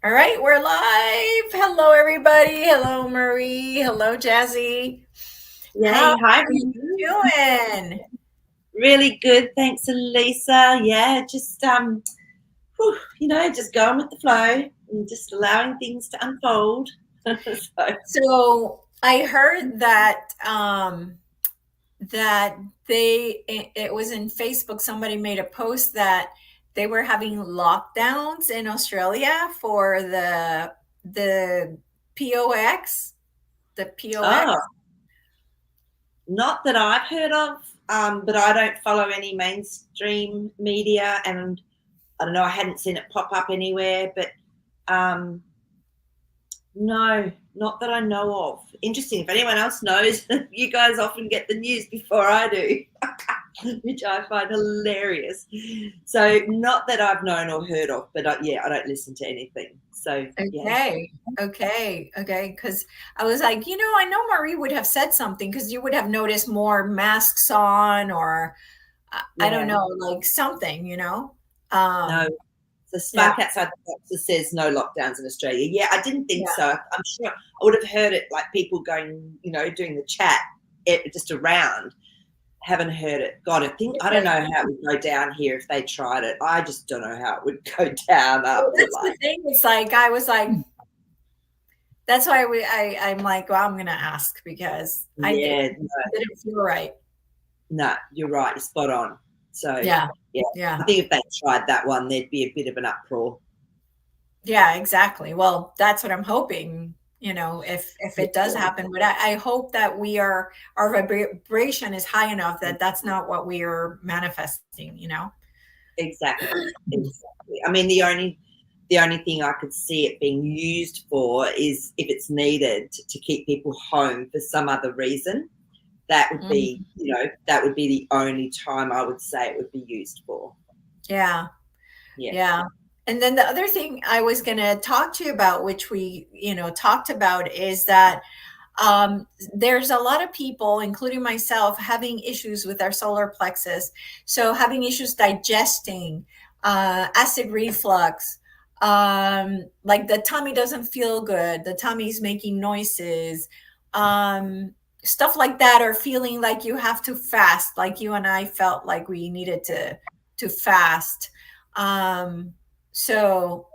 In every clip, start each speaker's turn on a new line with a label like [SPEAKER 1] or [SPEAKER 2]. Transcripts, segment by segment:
[SPEAKER 1] All right, we're live. Hello, everybody. Hello, Maree. Hello, Jazzy. How
[SPEAKER 2] Yay, hi.
[SPEAKER 1] are you doing?
[SPEAKER 2] Really good. Thanks, Elisa. Yeah, just just going with the flow and just allowing things to unfold. So,
[SPEAKER 1] So I heard that that it was in Facebook. Somebody made a post that they were having lockdowns in Australia for the POX, the POX.
[SPEAKER 2] oh, not that I've heard of, but I don't follow any mainstream media, and I don't know. I hadn't seen it pop up anywhere, but um, no, not that I know of. Interesting. If anyone else knows, you guys often get the news before I do. Which I find hilarious. So, not that I've known or heard of, but yeah, I don't listen to anything. So, yeah,
[SPEAKER 1] Okay. Because I was like, I know Marie would have said something because you would have noticed more masks on, or I don't
[SPEAKER 2] yeah,
[SPEAKER 1] know, like something.
[SPEAKER 2] no.
[SPEAKER 1] Um,
[SPEAKER 2] The
[SPEAKER 1] yeah,
[SPEAKER 2] spark outside the box that says no lockdowns in Australia. Yeah, I didn't think
[SPEAKER 1] yeah.
[SPEAKER 2] so. I'm sure I would have heard it like people going, doing the chat just around. Haven't heard it. God, I don't know how it would go down here if they tried it. I just don't know how it would go down
[SPEAKER 1] Well,
[SPEAKER 2] after
[SPEAKER 1] that's the
[SPEAKER 2] like.
[SPEAKER 1] thing. It's like I was like, that's why I'm like, well, I'm gonna ask because
[SPEAKER 2] Yeah,
[SPEAKER 1] it didn't feel right.
[SPEAKER 2] no, you're right. You're spot on. So,
[SPEAKER 1] Yeah,
[SPEAKER 2] yeah,
[SPEAKER 1] yeah.
[SPEAKER 2] I think if they tried that one, there'd be a bit of an uproar.
[SPEAKER 1] Yeah, exactly. Well, that's what I'm hoping, if it does
[SPEAKER 2] Yeah,
[SPEAKER 1] happen. But I hope that our vibration is high enough that that's not what we are manifesting.
[SPEAKER 2] exactly, exactly. I mean, the only thing I could see it being used for is if it's needed to keep people home for some other reason. That would be,
[SPEAKER 1] Mhm.
[SPEAKER 2] that would be the only time I would say it would be used for.
[SPEAKER 1] Yeah,
[SPEAKER 2] Yeah.
[SPEAKER 1] yeah. And then the other thing I was going to talk to you about, which we, talked about, is that there's a lot of people, including myself, having issues with our solar plexus. So having issues digesting, acid reflux, like the tummy doesn't feel good, the tummy's making noises, um, stuff like that, or feeling like you have to fast, like you and I felt like we needed to fast. So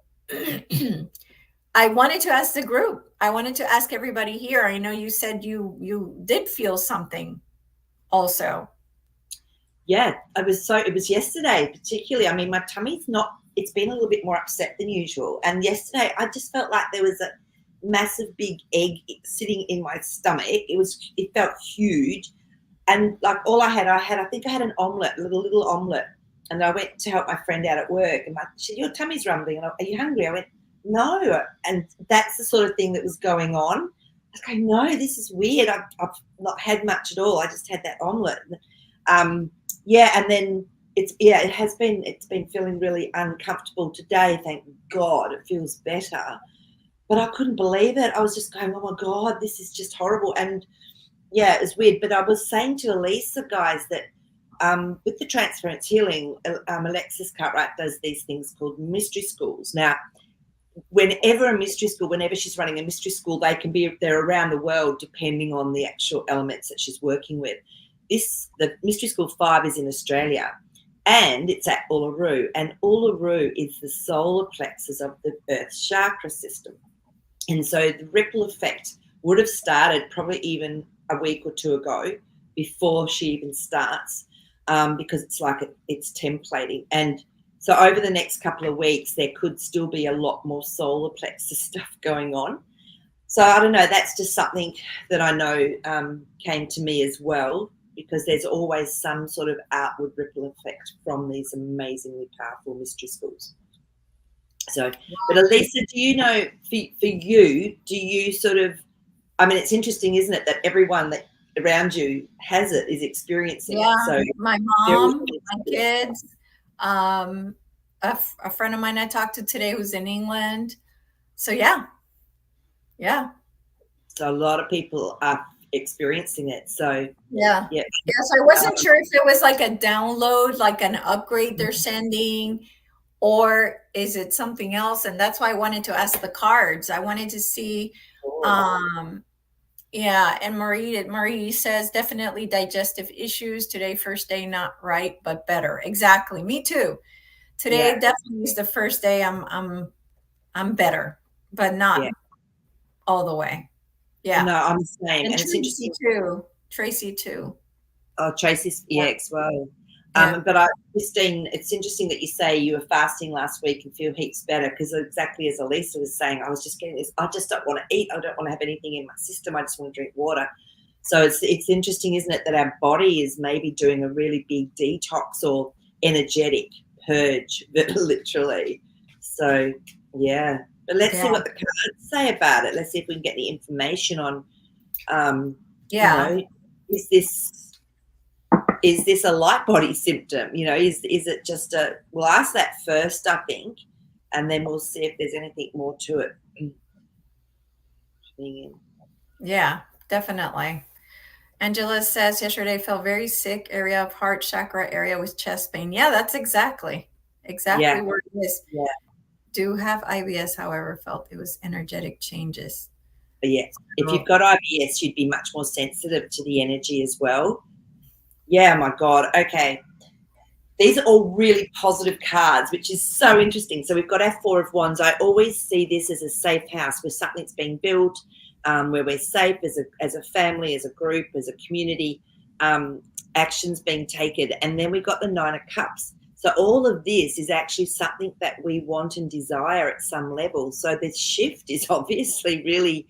[SPEAKER 1] I wanted to ask the group. I wanted to ask everybody here. I know you said you did feel something also.
[SPEAKER 2] Yeah, it was yesterday particularly. I mean, my tummy's not, it's been a little bit more upset than usual. And yesterday I just felt like there was a massive big egg sitting in my stomach. It felt huge. And like I think I had an omelette, a little omelette. And I went to help my friend out at work, and she said, "Your tummy's rumbling. And are you hungry?" I went, "No." And that's the sort of thing that was going on. I was going, "No, this is weird. I've not had much at all. I just had that omelette." Um, yeah, and then it's been feeling really uncomfortable today. Thank God, it feels better. But I couldn't believe it. I was just going, "Oh my God, this is just horrible." And yeah, it's weird. But I was saying to Elisa, guys, that with the transference healing, Alexis Cartwright does these things called mystery schools. Now, whenever she's running a mystery school, they're around the world depending on the actual elements that she's working with. The Mystery School 5 is in Australia, and it's at Uluru. And Uluru is the solar plexus of the Earth's chakra system. And so the ripple effect would have started probably even a week or two ago before she even starts, because it's templating. And so over the next couple of weeks, there could still be a lot more solar plexus stuff going on. So I don't know. That's just something that I know came to me as well, because there's always some sort of outward ripple effect from these amazingly powerful mystery schools. So, but Elisa, do you know, for you, do you sort of, I mean, it's interesting, isn't it, that everyone that around you has it, is experiencing
[SPEAKER 1] Yeah,
[SPEAKER 2] it. So
[SPEAKER 1] my
[SPEAKER 2] there is
[SPEAKER 1] mom, my kids, um, a friend of mine I talked to today who's in England. So yeah, yeah,
[SPEAKER 2] so a lot of people are experiencing it. So
[SPEAKER 1] yeah.
[SPEAKER 2] yeah,
[SPEAKER 1] Yeah, so I wasn't sure if it was like a download, like an upgrade they're sending, or is it something else? And that's why I wanted to ask the cards. I wanted to see, um, yeah. And Maree says definitely digestive issues today. First day, not right, but better. Exactly. Me too. Today
[SPEAKER 2] Yeah,
[SPEAKER 1] definitely is the first day I'm better, but
[SPEAKER 2] yeah.
[SPEAKER 1] not all the way. Yeah.
[SPEAKER 2] No, I'm the same.
[SPEAKER 1] And
[SPEAKER 2] And it's
[SPEAKER 1] Tracy
[SPEAKER 2] interesting.
[SPEAKER 1] too. Tracy too.
[SPEAKER 2] Oh, Tracy's
[SPEAKER 1] Yeah.
[SPEAKER 2] EX, well.
[SPEAKER 1] Yeah.
[SPEAKER 2] Christine, it's interesting that you say you were fasting last week and feel heaps better, because exactly as Elisa was saying, I was just getting this, I just don't want to eat. I don't want to have anything in my system. I just want to drink water. So it's interesting, isn't it, that our body is maybe doing a really big detox or energetic purge, literally. So, yeah. But let's see
[SPEAKER 1] Yeah.
[SPEAKER 2] what the cards say about it. Let's see if we can get the information on, um, you
[SPEAKER 1] Yeah.
[SPEAKER 2] know, is this a light body symptom? Is it just a? We'll ask that first, I think, and then we'll see if there's anything more to it.
[SPEAKER 1] Yeah, definitely. Angela says yesterday felt very sick, area of heart chakra area with chest pain. Yeah, that's exactly
[SPEAKER 2] Yeah,
[SPEAKER 1] where it is.
[SPEAKER 2] yeah,
[SPEAKER 1] Do have IBS, however, felt it was energetic changes.
[SPEAKER 2] but yeah. If you've
[SPEAKER 1] So,
[SPEAKER 2] got IBS, you'd be much more sensitive to the energy as well. Yeah, my God. Okay. These are all really positive cards, which is so interesting. So we've got our Four of Wands. I always see this as a safe house where something's being built, where we're safe as a family, as a group, as a community, actions being taken. And then we've got the Nine of Cups. So all of this is actually something that we want and desire at some level. So this shift is obviously really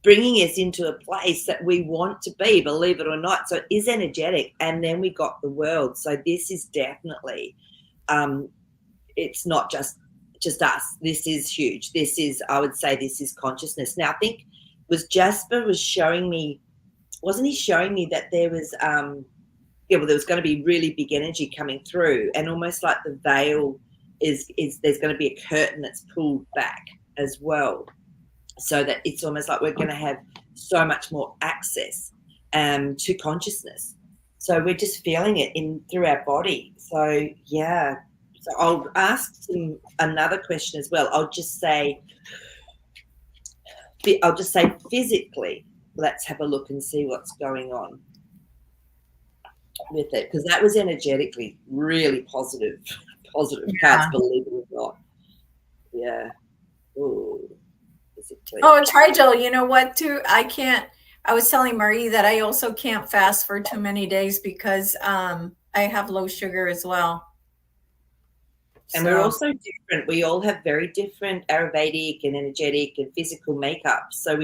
[SPEAKER 2] bringing us into a place that we want to be, believe it or not. So it is energetic. And then we got the world. So this is definitely, it's not just us. This is huge. This is, I would say, this is consciousness. Now, I think was Jasper was showing me, wasn't he showing me that there was, yeah, well, there was going to be really big energy coming through, and almost like the veil is there's going to be a curtain that's pulled back as well, so that it's almost like we're going to have so much more access to consciousness. So we're just feeling it in through our body. So yeah. So I'll ask another question as well. I'll just say physically, let's have a look and see what's going on with it, because that was energetically really positive cards,
[SPEAKER 1] yeah.
[SPEAKER 2] believe it or not. Yeah. Ooh, physically.
[SPEAKER 1] Oh, Trigel, you know what, too? I was telling Marie that I also can't fast for too many days because I have low sugar as well.
[SPEAKER 2] And we're
[SPEAKER 1] So,
[SPEAKER 2] also different. We all have very different Ayurvedic and energetic and physical makeup. So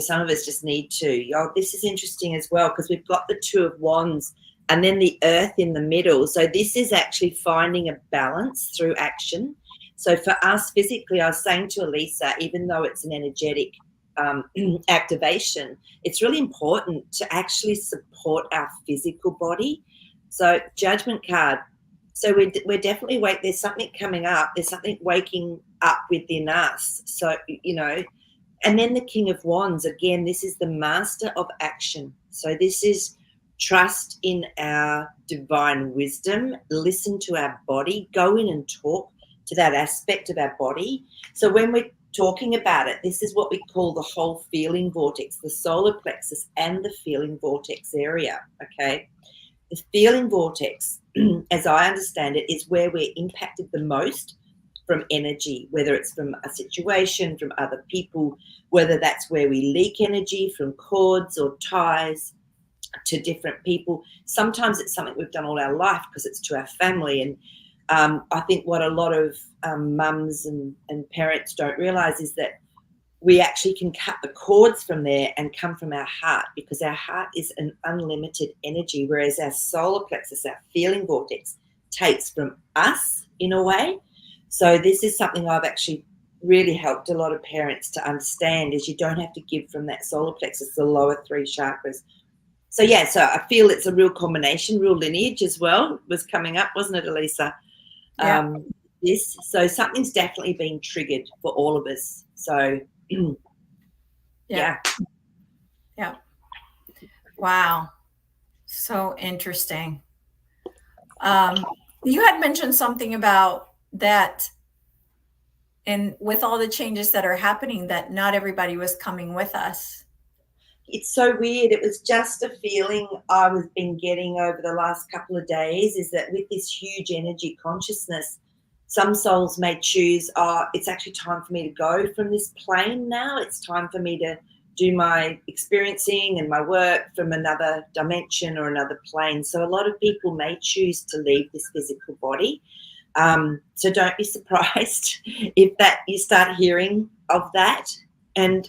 [SPEAKER 2] some of us just need to. Oh, this is interesting as well, because we've got the Two of Wands and then the Earth in the middle. So this is actually finding a balance through action. So for us physically, I was saying to Elisa, even though it's an energetic activation, it's really important to actually support our physical body. So Judgment card. So we're definitely there's something coming up. There's something waking up within us. So, and then the King of Wands, again, this is the master of action. So this is trust in our divine wisdom, listen to our body, go in and talk to that aspect of our body. So when we're talking about it, this is what we call the whole feeling vortex, the solar plexus and the feeling vortex area, okay? The feeling vortex, as I understand it, is where we're impacted the most from energy, whether it's from a situation, from other people, whether that's where we leak energy from cords or ties to different people. Sometimes it's something we've done all our life because it's to our family. And I think what a lot of mums and parents don't realize is that we actually can cut the cords from there and come from our heart, because our heart is an unlimited energy, whereas our solar plexus, our feeling vortex, takes from us in a way. So this is something I've actually really helped a lot of parents to understand, is you don't have to give from that solar plexus, the lower three chakras. So yeah, so I feel it's a real combination, real lineage as well was coming up, wasn't it, Elisa?
[SPEAKER 1] yeah.
[SPEAKER 2] So something's definitely been triggered for all of us. So
[SPEAKER 1] Yeah.
[SPEAKER 2] yeah.
[SPEAKER 1] Yeah. Wow. So interesting. Um, You had mentioned something about that, and with all the changes that are happening, that not everybody was coming with us.
[SPEAKER 2] It's so weird. It was just a feeling I've been getting over the last couple of days, is that with this huge energy consciousness, some souls may choose, oh, it's actually time for me to go from this plane now. It's time for me to do my experiencing and my work from another dimension or another plane. So a lot of people may choose to leave this physical body. So don't be surprised if that you start hearing of that. And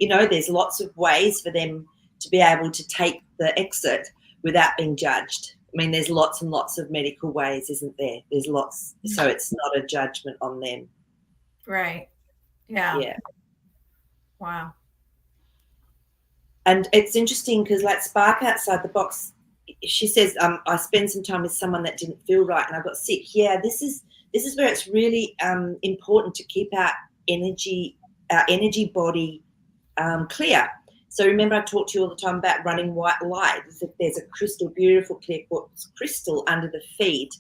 [SPEAKER 2] there's lots of ways for them to be able to take the exit without being judged. I mean, there's lots and lots of medical ways, isn't there? There's lots, so it's not a judgment on them.
[SPEAKER 1] Right. Yeah.
[SPEAKER 2] Yeah.
[SPEAKER 1] Wow.
[SPEAKER 2] And it's interesting because, like, Spark Outside the Box, she says, I spent some time with someone that didn't feel right and I got sick. Yeah, this is where it's really important to keep our energy body clear. So remember, I talk to you all the time about running white light. As if there's a crystal, beautiful clear quartz crystal under the feet,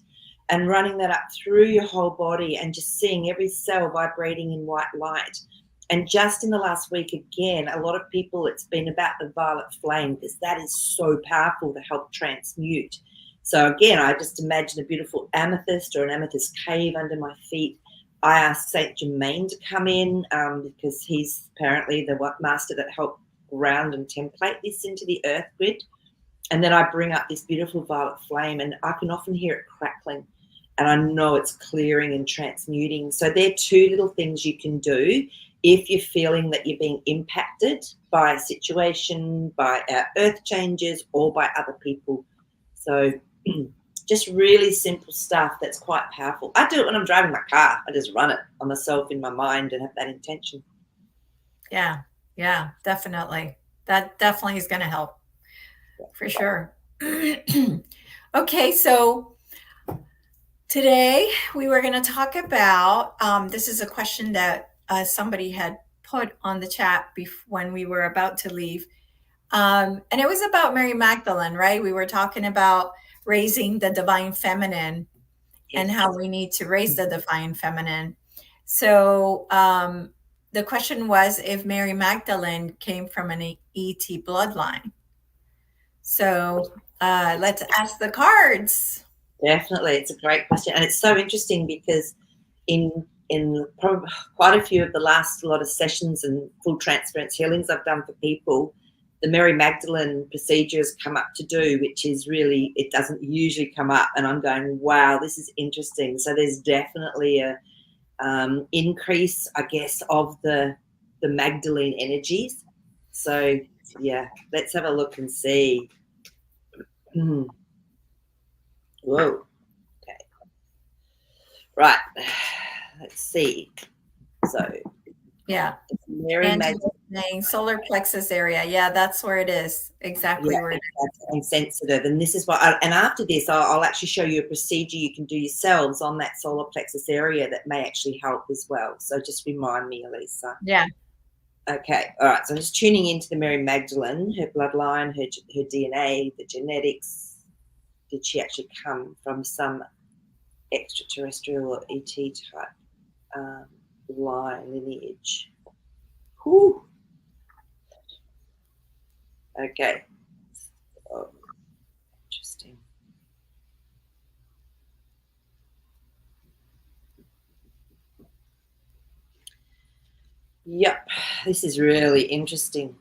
[SPEAKER 2] and running that up through your whole body and just seeing every cell vibrating in white light. And just in the last week, again, a lot of people, it's been about the violet flame, because that is so powerful to help transmute. So again, I just imagine a beautiful amethyst or an amethyst cave under my feet. I asked Saint Germain to come in because he's apparently the master that helped ground and template this into the earth grid. And then I bring up this beautiful violet flame, and I can often hear it crackling, and I know it's clearing and transmuting. So they're two little things you can do if you're feeling that you're being impacted by a situation, by earth changes, or by other people. So just really simple stuff that's quite powerful. I do it when I'm driving my car. I just run it on myself in my mind and have that intention.
[SPEAKER 1] Yeah, definitely. That definitely is going to help for sure. Okay, so today we were going to talk about, this is a question that somebody had put on the chat when we were about to leave. And it was about Mary Magdalene, right? We were talking about raising the divine feminine, yes, and how we need to raise the divine feminine. So the question was if Mary Magdalene came from an ET bloodline. So let's ask the cards.
[SPEAKER 2] Definitely. It's a great question. And it's so interesting because in probably quite a few of the last lot of sessions and full transference healings I've done for people, the Mary Magdalene procedures come up to do, which is really, it doesn't usually come up. And I'm going, wow, this is interesting. So there's definitely a increase, I guess, of the Magdalene energies. So yeah, let's have a look and see. Whoa. Okay. Right. Let's see. So
[SPEAKER 1] yeah,
[SPEAKER 2] Mary
[SPEAKER 1] Magdalene, solar plexus area. Yeah, that's where it is. Exactly where it is.
[SPEAKER 2] And sensitive. And this is what. And after this, I'll actually show you a procedure you can do yourselves on that solar plexus area that may actually help as well. So just remind me, Elisa.
[SPEAKER 1] Yeah.
[SPEAKER 2] Okay. All right. So I'm just tuning into the Mary Magdalene, her bloodline, her DNA, the genetics. Did she actually come from some extraterrestrial or ET type line lineage? Whew. Okay. Oh, interesting. Yep. This is really interesting.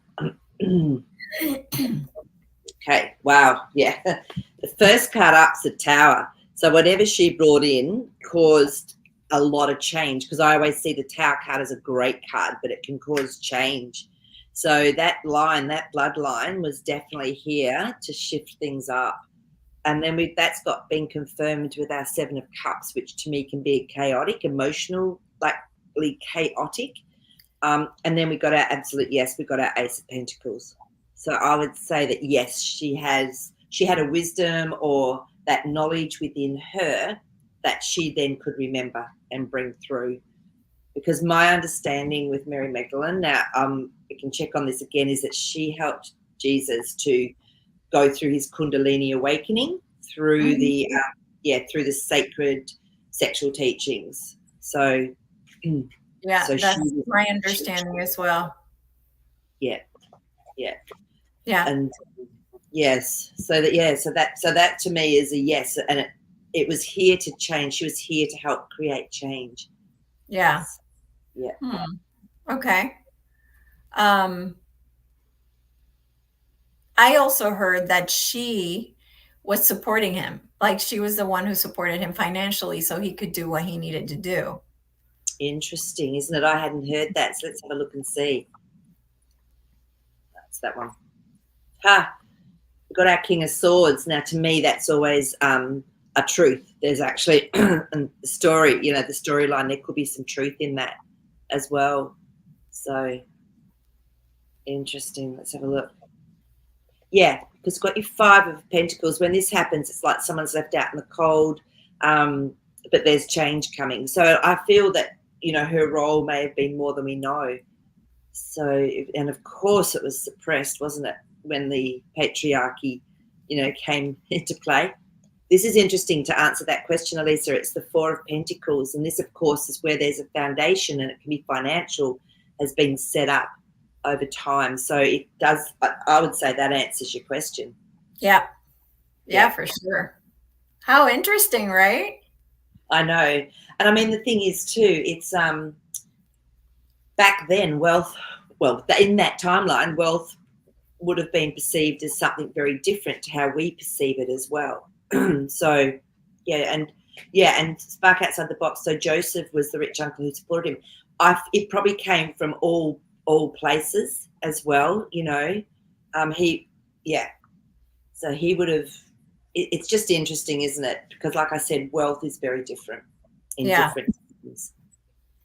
[SPEAKER 2] Okay. Wow. Yeah. The first card up's the Tower. So whatever she brought in caused a lot of change, because I always see the Tower card as a great card, but it can cause change. So that line, that bloodline was definitely here to shift things up. And then that's been confirmed with our Seven of Cups, which to me can be chaotic, emotional, likely chaotic. And then we got our absolute yes, we got our Ace of Pentacles. So I would say that yes, she had a wisdom or that knowledge within her that she then could remember and bring through. Because my understanding with Mary Magdalene, now we can check on this again, is that she helped Jesus to go through his Kundalini awakening through the through the sacred sexual teachings. So
[SPEAKER 1] Yeah,
[SPEAKER 2] so
[SPEAKER 1] that's my understanding as well.
[SPEAKER 2] Yeah.
[SPEAKER 1] Yeah.
[SPEAKER 2] And yes, so that to me is a yes, and it was here to change. She was here to help create change.
[SPEAKER 1] Yeah.
[SPEAKER 2] Yeah.
[SPEAKER 1] Okay. Um, I also heard that she was supporting him. Like she was the one who supported him financially so he could do what he needed to do.
[SPEAKER 2] Interesting, isn't it? I hadn't heard that, so let's have a look and see. That's that one. We've got our King of Swords. Now, to me, that's always a truth. There's actually the story, the storyline, there could be some truth in that as well. So interesting. Let's have a look. Yeah, because you've got your Five of Pentacles. When this happens, it's like someone's left out in the cold, but there's change coming. So I feel that, her role may have been more than we know. So, and of course it was suppressed, wasn't it, when the patriarchy, came into play. This is interesting to answer that question, Elisa. It's the Four of Pentacles, and this, of course, is where there's a foundation, and it can be financial, has been set up over time. So it does, I would say that answers your question.
[SPEAKER 1] Yeah, for sure. How interesting, right?
[SPEAKER 2] I know. And I mean, the thing is too, it's back then, in that timeline, wealth would have been perceived as something very different to how we perceive it as well. So and spark outside the box. So Joseph was the rich uncle who supported him. It probably came from all places as well, so he would have. It's just interesting, isn't it? Because, like I said, wealth is very different in different things.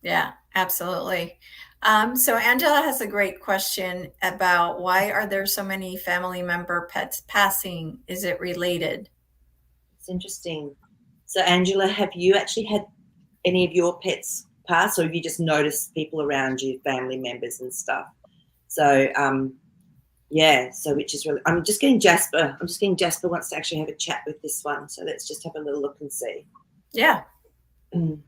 [SPEAKER 1] Yeah, absolutely. So Angela has a great question about why are there so many family member pets passing? Is it related?
[SPEAKER 2] It's interesting. So, Angela, have you actually had any of your pets pass, or have you just noticed people around you, family members and stuff? So, so which is really, I'm just getting Jasper wants to actually have a chat with this one. So let's just have a little look and see.
[SPEAKER 1] Yeah.
[SPEAKER 2] All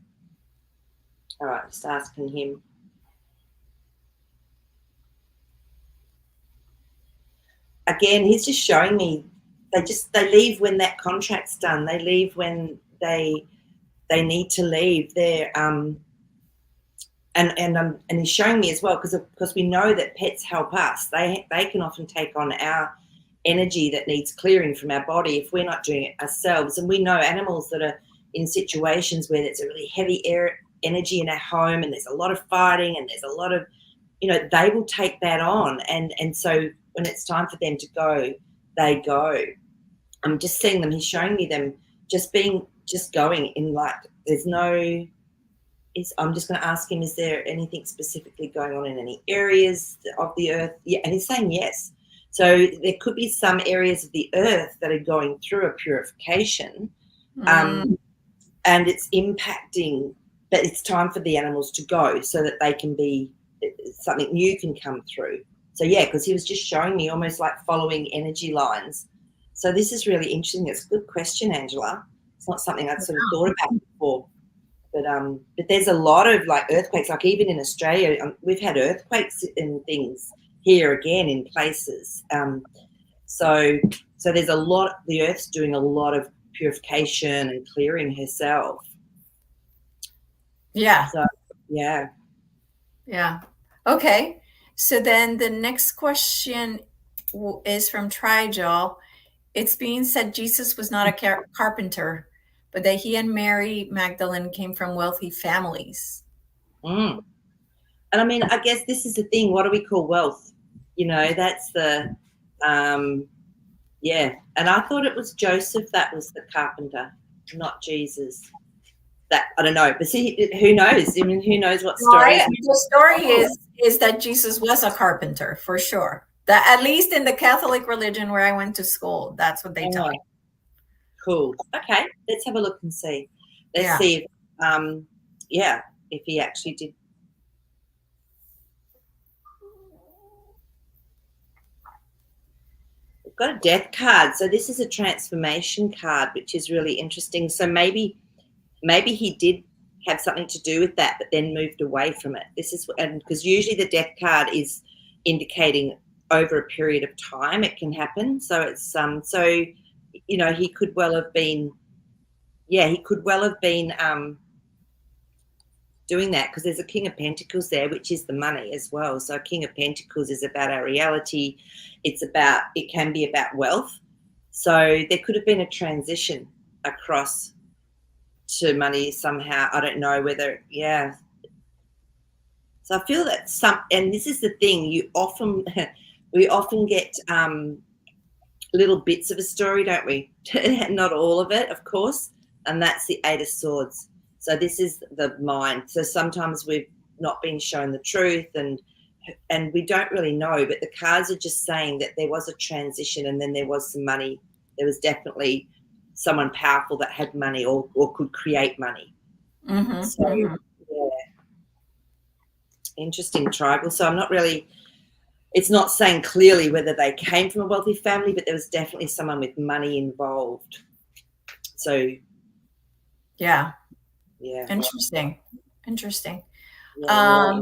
[SPEAKER 2] right, just asking him. Again, he's just showing me they leave when that contract's done. They leave when they need to leave. They're and he's showing me as well, because we know that pets help us. They can often take on our energy that needs clearing from our body if we're not doing it ourselves. And we know animals that are in situations where there's a really heavy energy in our home, and there's a lot of fighting, and there's a lot of, they will take that on. And so when it's time for them to go, they go. I'm just seeing them. He's showing me them just going in, like, I'm just going to ask him, is there anything specifically going on in any areas of the earth? Yeah, and he's saying yes. So there could be some areas of the earth that are going through a purification, and it's impacting, but it's time for the animals to go so that they can be, something new can come through. So yeah, because he was just showing me almost like following energy lines. So this is really interesting. It's a good question, Angela. It's not something I'd sort of thought about before. But there's a lot of, like, earthquakes, like even in Australia, we've had earthquakes and things here again in places. So there's a lot, the earth's doing a lot of purification and clearing herself.
[SPEAKER 1] Yeah.
[SPEAKER 2] So, yeah.
[SPEAKER 1] Yeah. Okay. So then the next question is from Trijal. It's being said Jesus was not a carpenter, but that he and Mary Magdalene came from wealthy families.
[SPEAKER 2] And I mean, I guess this is the thing. What do we call wealth? That's the, And I thought it was Joseph that was the carpenter, not Jesus. That, I don't know, but see, who knows? I mean, who knows what stories?
[SPEAKER 1] The story is that Jesus was a carpenter, for sure. That, at least in the Catholic religion where I went to school, that's what they taught.
[SPEAKER 2] Cool. Okay, let's have a look and see. Let's see if, if he actually did. got a death card. So this is a transformation card, which is really interesting. So maybe he did have something to do with that, but then moved away from it. This is, and because usually the death card is indicating over a period of time it can happen. So it's so he could well have been, doing that, because there's a King of Pentacles there, which is the money as well. So King of Pentacles is about our reality. It can be about wealth. So there could have been a transition across to money somehow. I don't know whether, yeah. So I feel that and this is the thing, we often get little bits of a story, don't we? Not all of it, of course. And that's the Eight of Swords. So this is the mind. So sometimes we've not been shown the truth, and we don't really know, but the cards are just saying that there was a transition, and then there was some money. There was definitely someone powerful that had money or could create money.
[SPEAKER 1] Mm-hmm,
[SPEAKER 2] So,
[SPEAKER 1] mm-hmm.
[SPEAKER 2] Yeah. Interesting, Tribal. So I'm not really, it's not saying clearly whether they came from a wealthy family, but there was definitely someone with money involved. So,
[SPEAKER 1] yeah.
[SPEAKER 2] Yeah.
[SPEAKER 1] Interesting.
[SPEAKER 2] Yeah,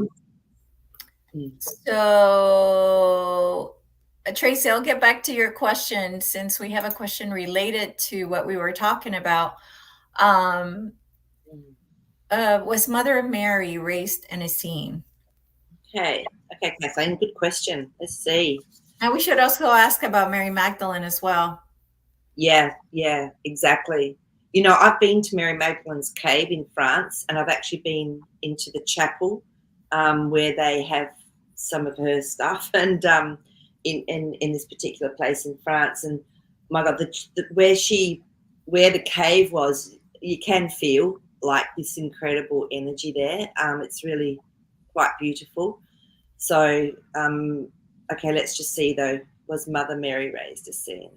[SPEAKER 1] So, Tracy, I'll get back to your question, since we have a question related to what we were talking about. Was Mother Mary raised in a scene?
[SPEAKER 2] Okay, Kathleen, good question. Let's see.
[SPEAKER 1] And we should also ask about Mary Magdalene as well.
[SPEAKER 2] Yeah, exactly. I've been to Mary Magdalene's cave in France, and I've actually been into the chapel where they have some of her stuff, and in this particular place in France. And my God, where the cave was, you can feel like this incredible energy there. It's really quite beautiful. So, okay, let's just see though. Was Mother Mary raised a scene?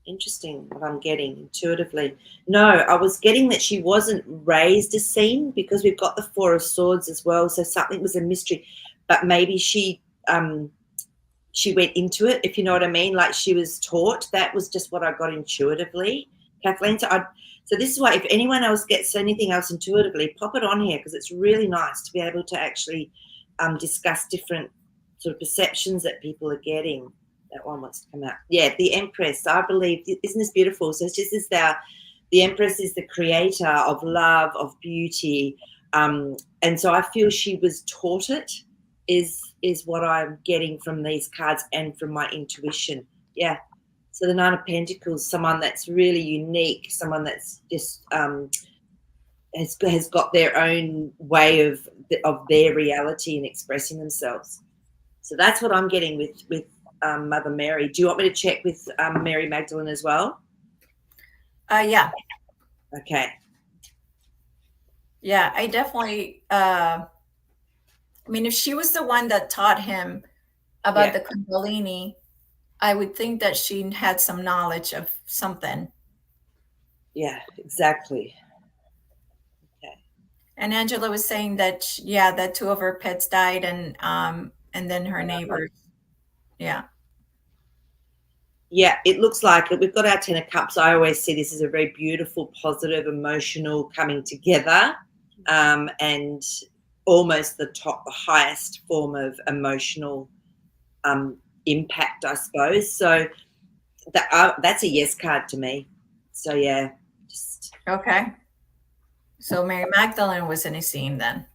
[SPEAKER 2] Interesting what I'm getting intuitively. No, I was getting that she wasn't raised a scene, because we've got the Four of Swords as well. So something was a mystery, but maybe she went into it, if you know what I mean. Like she was taught. That was just what I got intuitively, Kathleen. So this is why, if anyone else gets anything else intuitively, pop it on here, because it's really nice to be able to actually discuss different sort of perceptions that people are getting. That one wants to come out. Yeah, the Empress. I believe, isn't this beautiful? So it's just as the Empress is the creator of love, of beauty, and so I feel she was taught it. Is what I'm getting from these cards and from my intuition. Yeah. So the Nine of Pentacles, someone that's really unique, someone that's just has got their own way of their reality and expressing themselves. So that's what I'm getting with Mother Mary. Do you want me to check with Mary Magdalene as well?
[SPEAKER 1] Yeah.
[SPEAKER 2] Okay.
[SPEAKER 1] Yeah, I definitely. I mean, if she was the one that taught him about the Kundalini, I would think that she had some knowledge of something.
[SPEAKER 2] Yeah, exactly. Okay.
[SPEAKER 1] And Angela was saying that, that two of her pets died, and then her neighbors. Yeah.
[SPEAKER 2] Yeah, it looks like it. We've got our Ten of Cups. I always see this as a very beautiful, positive, emotional coming together, and almost the highest form of emotional impact, I suppose. So that's a yes card to me. So yeah, just
[SPEAKER 1] Okay. So Mary Magdalene was in a scene then.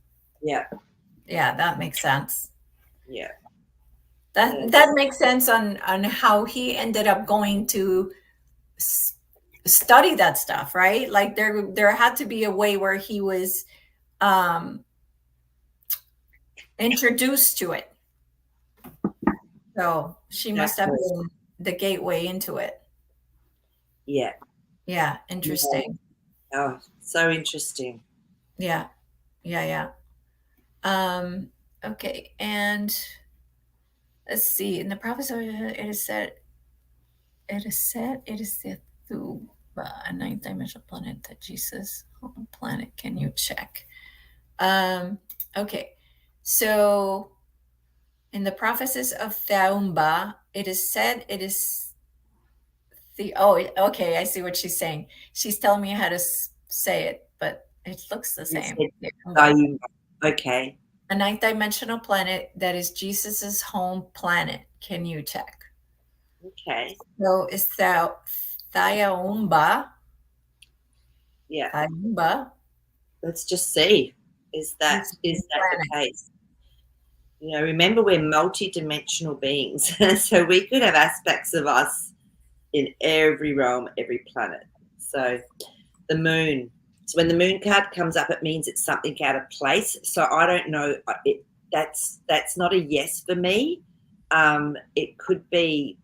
[SPEAKER 2] Yeah.
[SPEAKER 1] Yeah, that makes sense.
[SPEAKER 2] Yeah.
[SPEAKER 1] That makes sense on how he ended up going to study that stuff, right? Like there had to be a way where he was introduced to it. So she must have been the gateway into it.
[SPEAKER 2] Yeah.
[SPEAKER 1] Yeah, interesting.
[SPEAKER 2] Oh, so interesting.
[SPEAKER 1] Yeah. Okay, and let's see. In the prophets, it is said, it is the a ninth dimensional planet that Jesus planet. Can you check? Okay, so In the prophecies of Thaumba, it is said it is okay, I see what she's saying. She's telling me how to say it, but it looks the
[SPEAKER 2] You
[SPEAKER 1] same.
[SPEAKER 2] said
[SPEAKER 1] Thaumba.
[SPEAKER 2] Dayumba. Okay.
[SPEAKER 1] A ninth dimensional planet that is Jesus's home planet. Can you check?
[SPEAKER 2] Okay.
[SPEAKER 1] So is Thaumba?
[SPEAKER 2] Yeah.
[SPEAKER 1] Thaumba
[SPEAKER 2] Let's just see. Is that
[SPEAKER 1] is
[SPEAKER 2] is that the
[SPEAKER 1] planet.
[SPEAKER 2] case? Remember we're multi-dimensional beings, so we could have aspects of us in every realm, every planet. So the moon. So when the moon card comes up, it means it's something out of place. So I don't know. That's not a yes for me. It could be.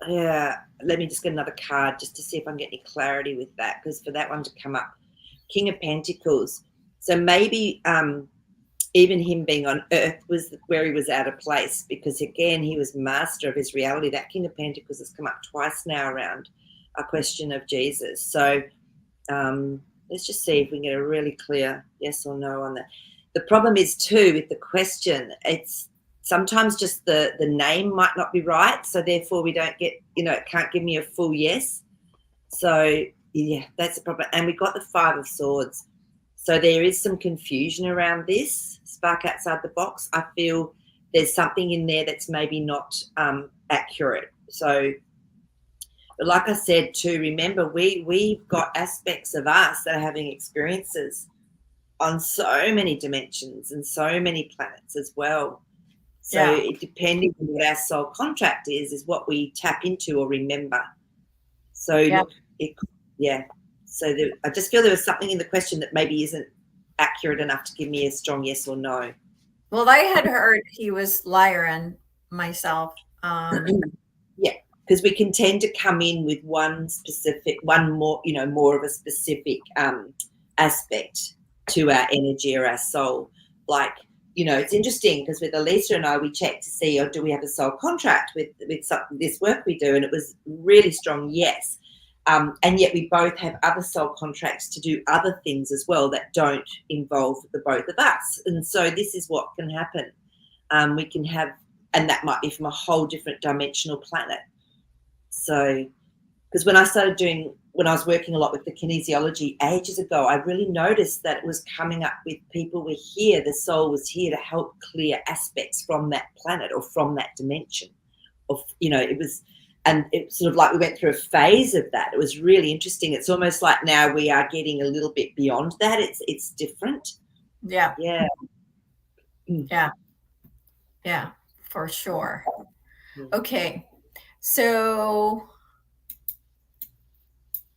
[SPEAKER 2] Yeah. Let me just get another card just to see if I can get any clarity with that, because for that one to come up, King of Pentacles. So maybe even him being on Earth was where he was out of place, because again he was master of his reality. That King of Pentacles has come up twice now around a question of Jesus. So let's just see if we can get a really clear yes or no on that. The problem is too with the question, it's sometimes just the name might not be right, so therefore we don't get, it can't give me a full yes. So yeah, that's the problem. And we got the Five of Swords. So there is some confusion around this. Spark outside the box. I feel there's something in there that's maybe not accurate. So, but like I said too, remember we've got aspects of us that are having experiences on so many dimensions and so many planets as well. So
[SPEAKER 1] Yeah.
[SPEAKER 2] it depending on what our soul contract is what we tap into or remember. So
[SPEAKER 1] Yeah.
[SPEAKER 2] look, yeah. So I just feel there was something in the question that maybe isn't accurate enough to give me a strong yes or no.
[SPEAKER 1] Well, I had heard he was Lyran myself.
[SPEAKER 2] Yeah, because we can tend to come in with one more, more of a specific aspect to our energy or our soul. Like, it's interesting because with Elisa and I, we checked to see, do we have a soul contract with this work we do, and it was really strong yes. And yet we both have other soul contracts to do other things as well that don't involve the both of us. And so this is what can happen. We can have, and that might be from a whole different dimensional planet. So, because when I was working a lot with the kinesiology ages ago, I really noticed that it was coming up with people were here, the soul was here to help clear aspects from that planet or from that dimension. It was, and it's sort of like we went through a phase of that. It was really interesting. It's almost like now we are getting a little bit beyond that. It's different.
[SPEAKER 1] Yeah.
[SPEAKER 2] Yeah.
[SPEAKER 1] Yeah. Yeah, for sure. Okay. So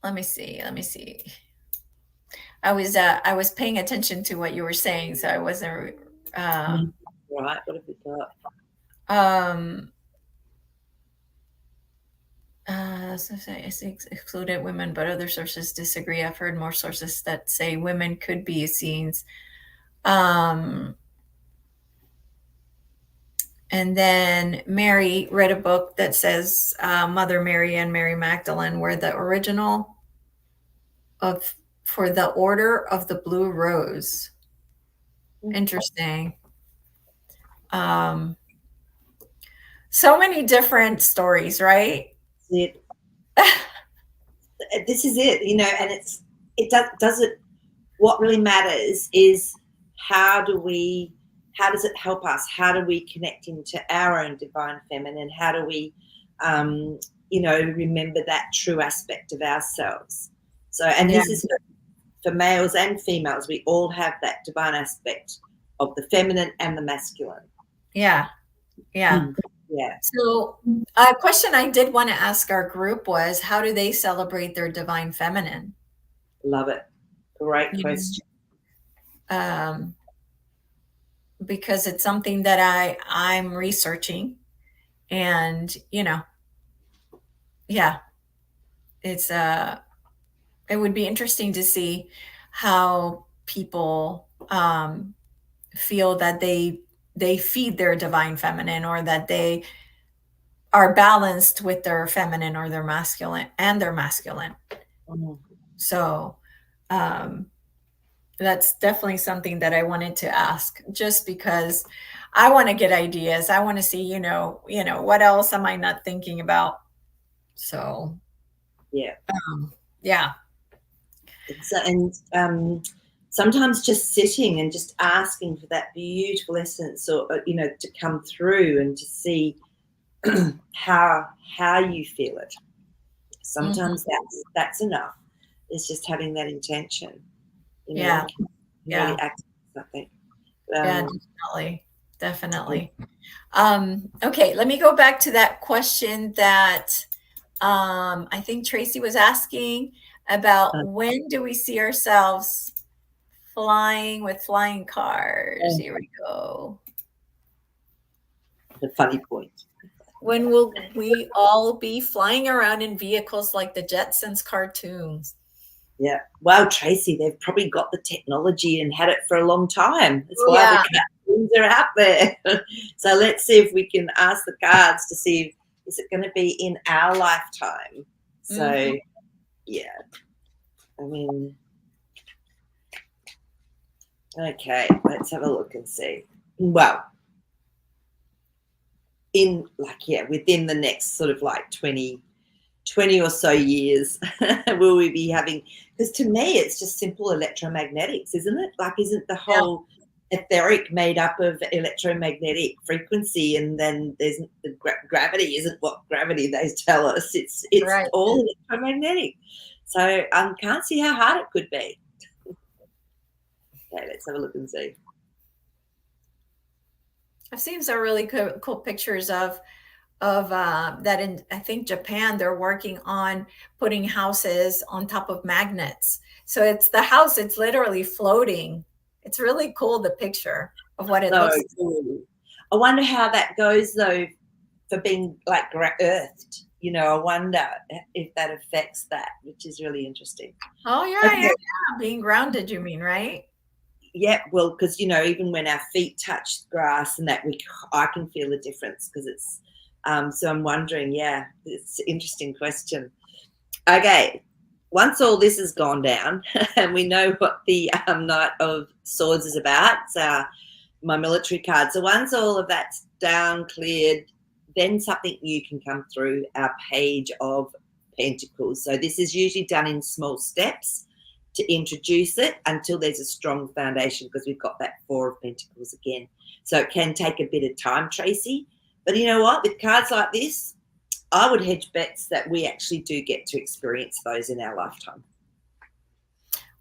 [SPEAKER 1] let me see. I was paying attention to what you were saying, so I wasn't
[SPEAKER 2] Right. What have we got?
[SPEAKER 1] So it's excluded women, but other sources disagree. I've heard more sources that say women could be Essenes. And then Maree read a book that says Mother Mary and Mary Magdalene were the original for the Order of the Blue Rose. Interesting. So many different stories, right?
[SPEAKER 2] This is it, and does it. What really matters is how does it help us? How do we connect into our own divine feminine? How do we, remember that true aspect of ourselves? So, and this is for males and females. We all have that divine aspect of the feminine and the masculine.
[SPEAKER 1] Yeah. Yeah.
[SPEAKER 2] Yeah.
[SPEAKER 1] So a question I did want to ask our group was, how do they celebrate their divine feminine?
[SPEAKER 2] Love it. Great question.
[SPEAKER 1] Because it's something that I'm researching, and yeah, it's it would be interesting to see how people feel that they feed their divine feminine, or that they are balanced with their feminine or their masculine. So that's definitely something that I wanted to ask, just because I want to get ideas. I want to see, what else am I not thinking about? So,
[SPEAKER 2] Yeah.
[SPEAKER 1] yeah.
[SPEAKER 2] And sometimes just sitting and just asking for that beautiful essence, or to come through and to see how you feel it.
[SPEAKER 1] Mhm.
[SPEAKER 2] Sometimes that's enough. It's just having that intention,
[SPEAKER 1] Yeah.
[SPEAKER 2] really
[SPEAKER 1] Yeah.
[SPEAKER 2] activate something.
[SPEAKER 1] Yeah,
[SPEAKER 2] Um,
[SPEAKER 1] definitely. Definitely. Okay, let me go back to that question that I think Tracy was asking about when do we see ourselves flying with flying cars? Here we go.
[SPEAKER 2] the funny point.
[SPEAKER 1] When will we all be flying around in vehicles like the Jetsons cartoons?
[SPEAKER 2] Yeah. Well, Tracy, they've probably got the technology and had it for a long time. That's
[SPEAKER 1] Oh,
[SPEAKER 2] why the
[SPEAKER 1] yeah.
[SPEAKER 2] cartoons are out there. So let's see if we can ask the cards to see if is it going to be in our lifetime. So
[SPEAKER 1] Mhm.
[SPEAKER 2] yeah, I mean, okay, let's have a look and see. Well, within the next sort of like 20 or so years, will we be having, because to me it's just simple electromagnetics, isn't it? Like, isn't the
[SPEAKER 1] Yeah,
[SPEAKER 2] whole etheric made up of electromagnetic frequency, and then there's the gravity isn't what gravity they tell us, it's
[SPEAKER 1] right.
[SPEAKER 2] all electromagnetic. So can't see how hard it could be. Okay, let's have a look and see.
[SPEAKER 1] I've seen some really cool pictures of that in, I think, Japan. They're working on putting houses on top of magnets. So it's the house, it's literally floating. It's really cool, the picture of what it
[SPEAKER 2] So
[SPEAKER 1] looks.
[SPEAKER 2] cool. I wonder how that goes though, for being like earthed. I wonder if that affects that, which is really interesting.
[SPEAKER 1] Oh, yeah, yeah,
[SPEAKER 2] Okay.
[SPEAKER 1] yeah. Being grounded, you mean, right?
[SPEAKER 2] Yeah, well, because even when our feet touch grass and that, I can feel the difference because it's. So I'm wondering. Yeah, it's an interesting question. Okay, once all this has gone down, and we know what the Knight of Swords is about, so my military card. So once all of that's down, cleared, then something new can come through our Page of Pentacles. So this is usually done in small steps to introduce it until there's a strong foundation, because we've got that Four of Pentacles again. So it can take a bit of time, Tracy. But you know what? With cards like this, I would hedge bets that we actually do get to experience those in our lifetime.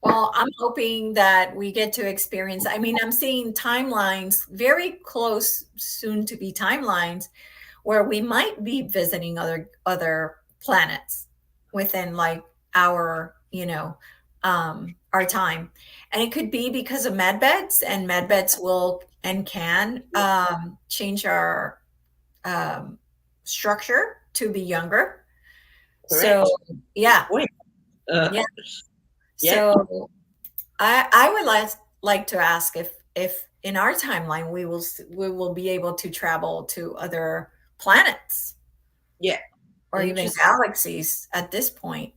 [SPEAKER 1] Well, I'm hoping that we get to experience. I mean, I'm seeing timelines very close, soon to be timelines, where we might be visiting other planets within like our time. And it could be because of med beds, and med beds will and can change our um, structure to be younger. So
[SPEAKER 2] Correct. Good
[SPEAKER 1] yeah,
[SPEAKER 2] point.
[SPEAKER 1] yeah.
[SPEAKER 2] Yeah.
[SPEAKER 1] So I would like to ask if in our timeline we will be able to travel to other planets
[SPEAKER 2] Yeah.
[SPEAKER 1] or even
[SPEAKER 2] Interesting.
[SPEAKER 1] galaxies at this point.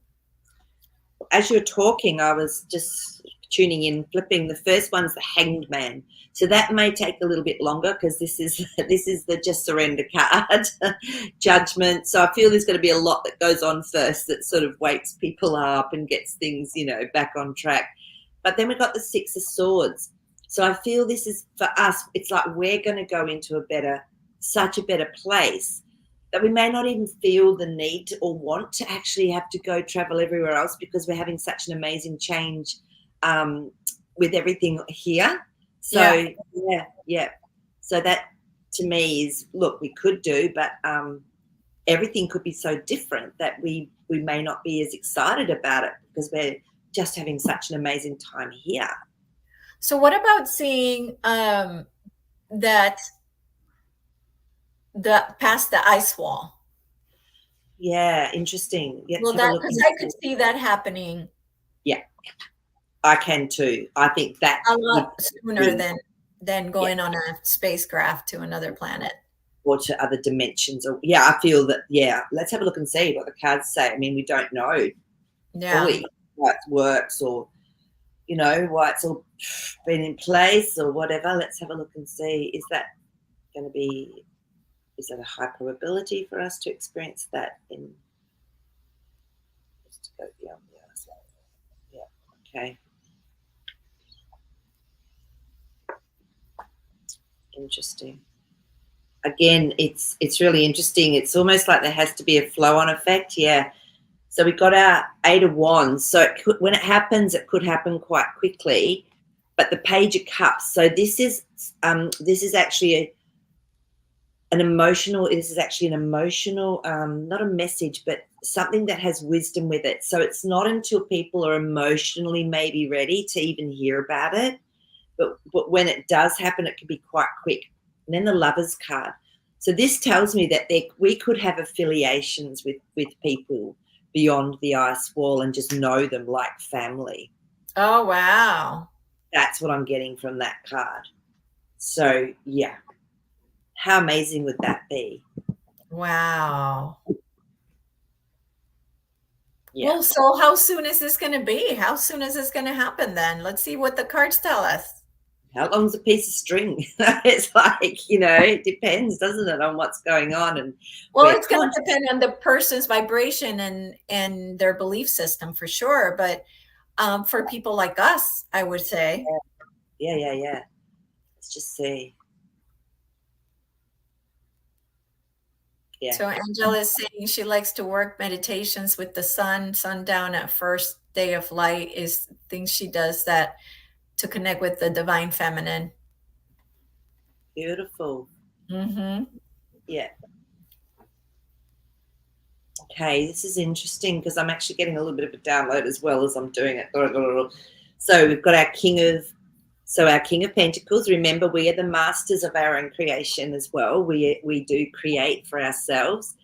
[SPEAKER 2] As you're talking, I was just tuning in, flipping. The first one's the Hanged Man, so that may take a little bit longer because this is the just surrender card, judgment. So I feel there's going to be a lot that goes on first that sort of wakes people up and gets things back on track. But then we've got the Six of Swords. So I feel this is for us. It's like we're going to go into such a better place that we may not even feel the need to, or want to actually have to go travel everywhere else, because we're having such an amazing change with everything here.
[SPEAKER 1] Yeah.
[SPEAKER 2] So yeah. So that to me is, look, we could do, but everything could be so different that we may not be as excited about it because we're just having such an amazing time here.
[SPEAKER 1] So what about seeing that the past the ice wall?
[SPEAKER 2] Yeah, interesting. Let's
[SPEAKER 1] Well,
[SPEAKER 2] have a
[SPEAKER 1] that
[SPEAKER 2] look.
[SPEAKER 1] because I could see that happening
[SPEAKER 2] Yeah, I can too. I think that
[SPEAKER 1] a
[SPEAKER 2] would
[SPEAKER 1] lot sooner
[SPEAKER 2] be,
[SPEAKER 1] than
[SPEAKER 2] yeah,
[SPEAKER 1] going on a spacecraft to another planet.
[SPEAKER 2] or to other dimensions. Or yeah, I feel that. Yeah, let's have a look and see what the cards say. I mean, we don't know
[SPEAKER 1] Yeah.
[SPEAKER 2] fully why it works, or why it's all been in place or whatever. Let's have a look and see. Is that going to be, is that a high probability for us to experience that in, just to go beyond the ice wall? Yeah, okay. Interesting. Again, it's really interesting. It's almost like there has to be a flow-on effect. Yeah. So we got our 8 of Wands. So when it happens, it could happen quite quickly. But the Page of Cups. So this is actually an emotional. This is actually an emotional, not a message, but something that has wisdom with it. So it's not until people are emotionally maybe ready to even hear about it. But when it does happen, it can be quite quick. And then the Lovers card. So this tells me that we could have affiliations with people beyond the ice wall and just know them like family.
[SPEAKER 1] Oh, wow.
[SPEAKER 2] That's what I'm getting from that card. So, yeah. How amazing would that be?
[SPEAKER 1] Wow.
[SPEAKER 2] Yeah.
[SPEAKER 1] Well, so how soon is this going to be? How soon is this going to happen then? Let's see what the cards tell us.
[SPEAKER 2] How long's a piece of string? It's like, it depends, doesn't it, on what's going on. And
[SPEAKER 1] well, it's going to depend on the person's vibration and their belief system for sure. But for people like us, I would say.
[SPEAKER 2] Yeah. Let's just see. Yeah.
[SPEAKER 1] So Angela is saying she likes to work meditations with the sun, sundown at first day of light is things she does that to connect with the divine feminine.
[SPEAKER 2] Beautiful.
[SPEAKER 1] Mm-hmm.
[SPEAKER 2] Yeah. Okay, this is interesting because I'm actually getting a little bit of a download as well as I'm doing it. So we've got our King of Pentacles. Remember, we are the masters of our own creation as well. We do create for ourselves.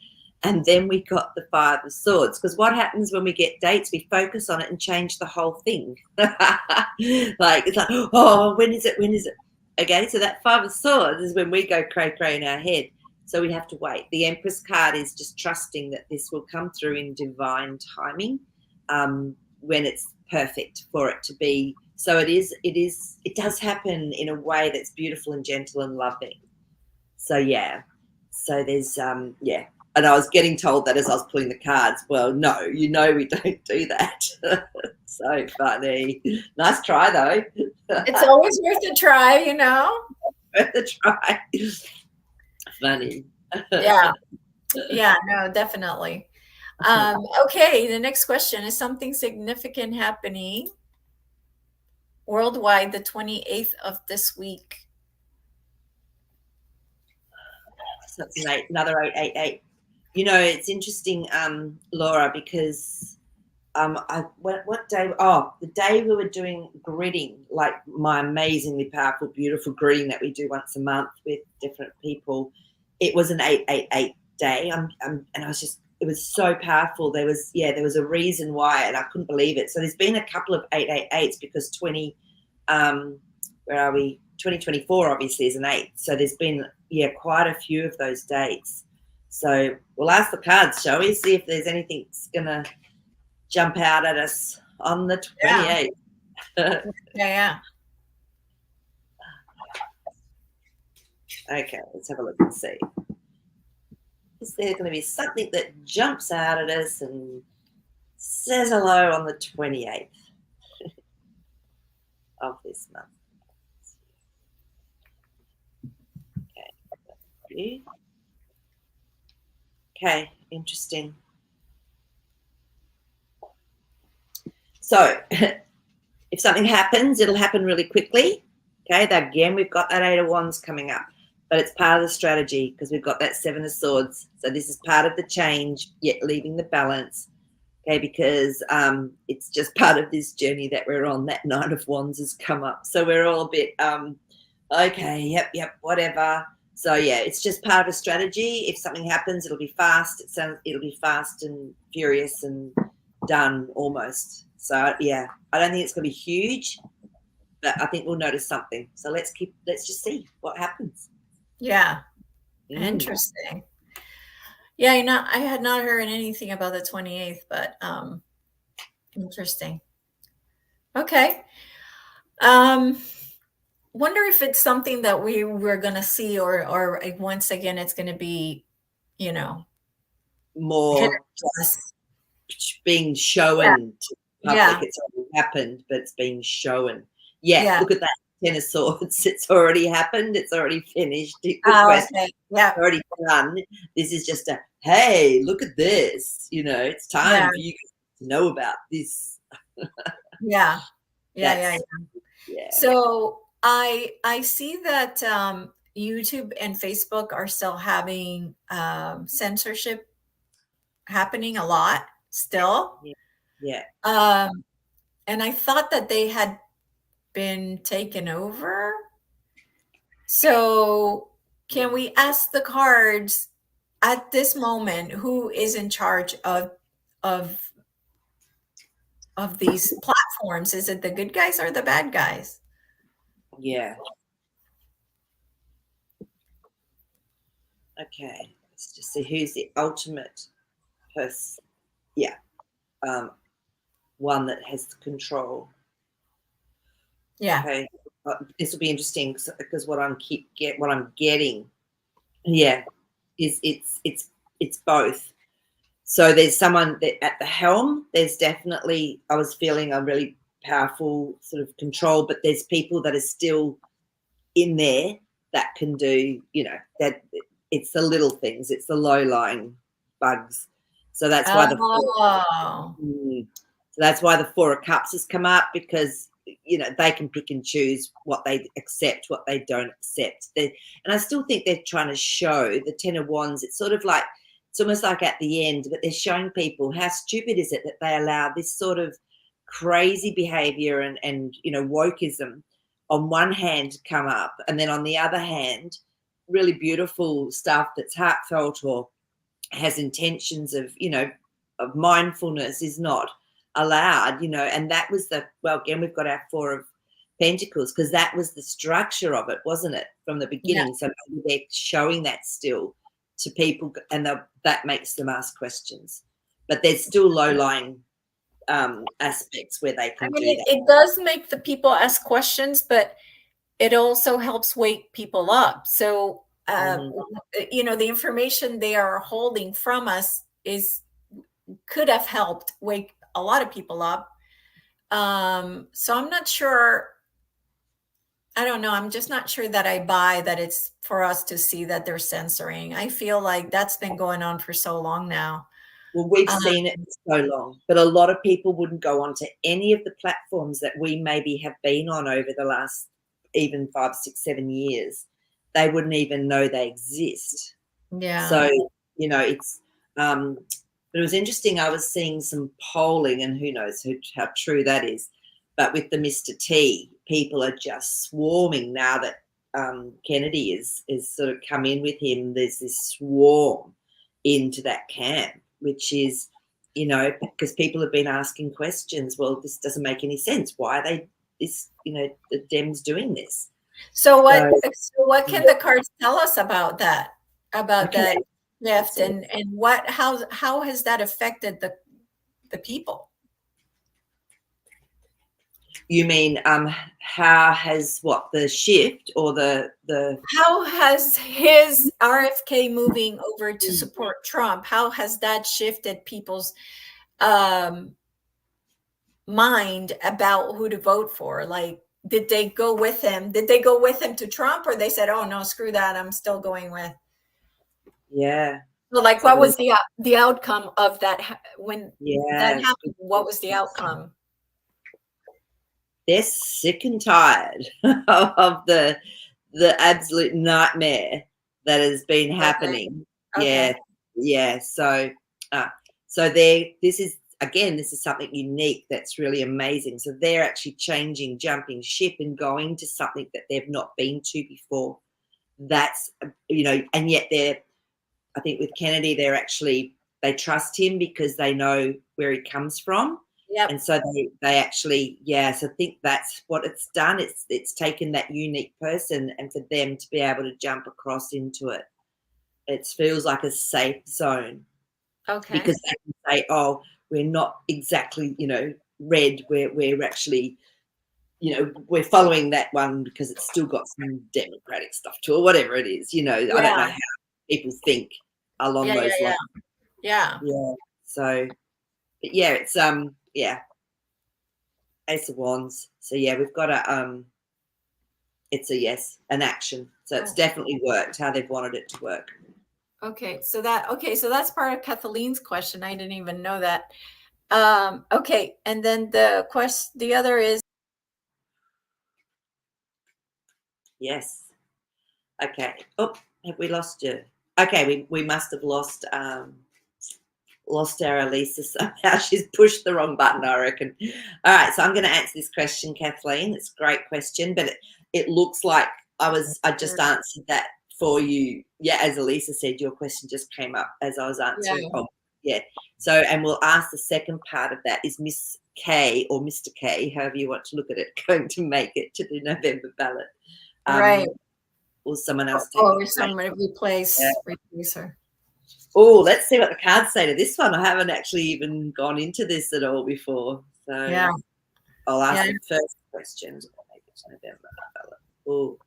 [SPEAKER 2] And then we got the Five of Swords, because what happens when we get dates, we focus on it and change the whole thing. Like, it's like, oh, when is it? Okay, so that Five of Swords is when we go cray-cray in our head. So we have to wait. The Empress card is just trusting that this will come through in divine timing, when it's perfect for it to be. So it does happen in a way that's beautiful and gentle and loving. So, yeah. So there's, yeah. And I was getting told that as I was pulling the cards. Well, no, we don't do that. So funny. Nice try, though.
[SPEAKER 1] It's always worth a try,
[SPEAKER 2] Worth a try. Funny.
[SPEAKER 1] Yeah. Yeah, no, definitely. Okay, the next question is something significant happening worldwide the 28th of this week.
[SPEAKER 2] So it's another 888. It's interesting, Laura, because what day? Oh, the day we were doing greeting, like my amazingly powerful, beautiful greeting that we do once a month with different people. It was an 888 day. And I was just, it was so powerful. There was a reason why, and I couldn't believe it. So there's been a couple of 888s because 2024 obviously is an 8. So there's been, quite a few of those dates. So we'll ask the cards, shall we? See if there's anything that's going to jump out at us on the 28th.
[SPEAKER 1] Yeah.
[SPEAKER 2] Okay, let's have a look and see. Is there going to be something that jumps out at us and says hello on the 28th of this month? Okay, interesting. So if something happens, it'll happen really quickly. Okay, again, we've got that 8 of Wands coming up, but it's part of the strategy because we've got that 7 of Swords. So this is part of the change, yet leaving the balance. Okay, because it's just part of this journey that we're on. That 9 of Wands has come up. So we're all a bit, okay, yep, whatever. So, yeah, it's just part of a strategy. If something happens, it'll be fast. It'll be fast and furious and done almost. So, yeah, I don't think it's going to be huge, but I think we'll notice something. So let's just see what happens.
[SPEAKER 1] Yeah. Interesting. Yeah, I had not heard anything about the 28th, but interesting. Okay. wonder if it's something that we're gonna see, or once again it's gonna be, you know, hit
[SPEAKER 2] More
[SPEAKER 1] or miss.
[SPEAKER 2] just being
[SPEAKER 1] Yeah,
[SPEAKER 2] shown to the public.
[SPEAKER 1] yeah,
[SPEAKER 2] It's already happened, but it's being shown. Yeah,
[SPEAKER 1] yeah.
[SPEAKER 2] look at that Ten of Swords. It's already happened. It's already finished. Good
[SPEAKER 1] Oh,
[SPEAKER 2] question.
[SPEAKER 1] okay. Yeah,
[SPEAKER 2] Already done. This is just a, hey, look at this. It's
[SPEAKER 1] yeah,
[SPEAKER 2] time for you to know about this.
[SPEAKER 1] yeah, yeah, yeah,
[SPEAKER 2] That's,
[SPEAKER 1] yeah.
[SPEAKER 2] yeah,
[SPEAKER 1] So I see that YouTube and Facebook are still having censorship happening a lot still.
[SPEAKER 2] yeah, yeah.
[SPEAKER 1] Um, and I thought that they had been taken over. So can we ask the cards at this moment who is in charge of of these platforms? Is it the good guys or the bad guys?
[SPEAKER 2] Yeah. Okay. Let's just see who's the ultimate person. Yeah. Um, one that has the control.
[SPEAKER 1] Yeah.
[SPEAKER 2] Okay. This will be interesting because what I'm getting, yeah, is it's both. So there's someone that at the helm. There's definitely, I was feeling a really powerful sort of control, but there's people that are still in there that can do, that it's the little things, it's the low lying bugs. So that's why the
[SPEAKER 1] Oh,
[SPEAKER 2] so that's why the Four of Cups has come up, because they can pick and choose what they accept, what they don't accept. And I still think they're trying to show the Ten of Wands. It's sort of like, it's almost like at the end, but they're showing people how stupid is it that they allow this sort of crazy behavior and wokeism on one hand come up, and then on the other hand, really beautiful stuff that's heartfelt or has intentions of mindfulness is not allowed. And that was well, again, we've got our Four of Pentacles, because that was the structure of it, wasn't it, from the
[SPEAKER 1] yeah.
[SPEAKER 2] beginning? So maybe they're showing that still to people, and that makes them ask questions, but there's still low-lying aspects where they
[SPEAKER 1] I
[SPEAKER 2] can
[SPEAKER 1] mean,
[SPEAKER 2] do that.
[SPEAKER 1] it does make the people ask questions, but it also helps wake people up. So,
[SPEAKER 2] Mhm.
[SPEAKER 1] the information they are holding from us could have helped wake a lot of people up. So I'm not sure. I don't know. I'm just not sure that I buy that it's for us to see that they're censoring. I feel like that's been going on for so long now.
[SPEAKER 2] Well, we've
[SPEAKER 1] Um,
[SPEAKER 2] seen it for so long, but a lot of people wouldn't go onto any of the platforms that we maybe have been on over the last even 5, 6, 7 years. They wouldn't even know they exist.
[SPEAKER 1] yeah.
[SPEAKER 2] So, it's, but it was interesting. I was seeing some polling, and who knows how true that is. But with the Mr. T, people are just swarming now that Kennedy is sort of come in with him. There's this swarm into that camp, which is, because people have been asking questions. Well, this doesn't make any sense. Why are the Dems doing this?
[SPEAKER 1] So
[SPEAKER 2] So,
[SPEAKER 1] what can the cards tell us about that? About
[SPEAKER 2] okay.
[SPEAKER 1] that shift,
[SPEAKER 2] So
[SPEAKER 1] and how has that affected the people?
[SPEAKER 2] you mean how has what, the shift or the
[SPEAKER 1] How has his RFK moving over to support Trump, how has that shifted people's um mind about who to vote for? Like, did they go with him? Did they go with him to Trump, or they said, "Oh no, screw that, I'm still going with."
[SPEAKER 2] yeah.
[SPEAKER 1] So, like,
[SPEAKER 2] So
[SPEAKER 1] what was the outcome of that when that
[SPEAKER 2] yeah,
[SPEAKER 1] happened? What was the outcome?
[SPEAKER 2] they're sick and tired of the absolute nightmare that has been
[SPEAKER 1] Okay.
[SPEAKER 2] happening.
[SPEAKER 1] Okay.
[SPEAKER 2] Yeah, yeah. So this is something unique that's really amazing. So they're actually changing, jumping ship, and going to something that they've not been to before. That's and yet I think with Kennedy, they trust him because they know where he comes from.
[SPEAKER 1] Yep.
[SPEAKER 2] And so they actually, yeah, so I think that's what it's done. It's taken that unique person, and for them to be able to jump across into it, it feels like a safe zone,
[SPEAKER 1] Okay.
[SPEAKER 2] because they can say, oh, we're not exactly, red, we're actually we're following that one because it's still got some democratic stuff to it, whatever it is. I don't know
[SPEAKER 1] Yeah.
[SPEAKER 2] how people think along
[SPEAKER 1] Yeah. Yeah.
[SPEAKER 2] those
[SPEAKER 1] Yeah.
[SPEAKER 2] lines.
[SPEAKER 1] Yeah.
[SPEAKER 2] Yeah. So, but yeah, it's yeah, Ace of Wands. So yeah, we've got it's a yes, an action. So it's
[SPEAKER 1] Oh,
[SPEAKER 2] definitely worked how they've wanted it to work.
[SPEAKER 1] okay. So that's part of Kathleen's question. I didn't even know that. Okay. And then the other is,
[SPEAKER 2] Yes. Okay. Oh, have we lost you? Okay, we must have lost our Elisa somehow. She's pushed the wrong button, I reckon. All right, so I'm going to answer this question, Kathleen. It's a great question, but it looks like I just answered that for you. Yeah, as Elisa said, your question just came up as I was
[SPEAKER 1] yeah,
[SPEAKER 2] answering. Oh, yeah. So, and we'll ask the second part of that: is Miss K or Mr. K, however you want to look at it, going to make it to the November ballot?
[SPEAKER 1] right.
[SPEAKER 2] Will someone else take
[SPEAKER 1] Or
[SPEAKER 2] it?
[SPEAKER 1] somebody replace her.
[SPEAKER 2] Oh, let's see what the cards say to this one. I haven't actually even gone into this at all before. So
[SPEAKER 1] Yeah.
[SPEAKER 2] I'll ask
[SPEAKER 1] Yeah.
[SPEAKER 2] the first question. Make it to November. Oh,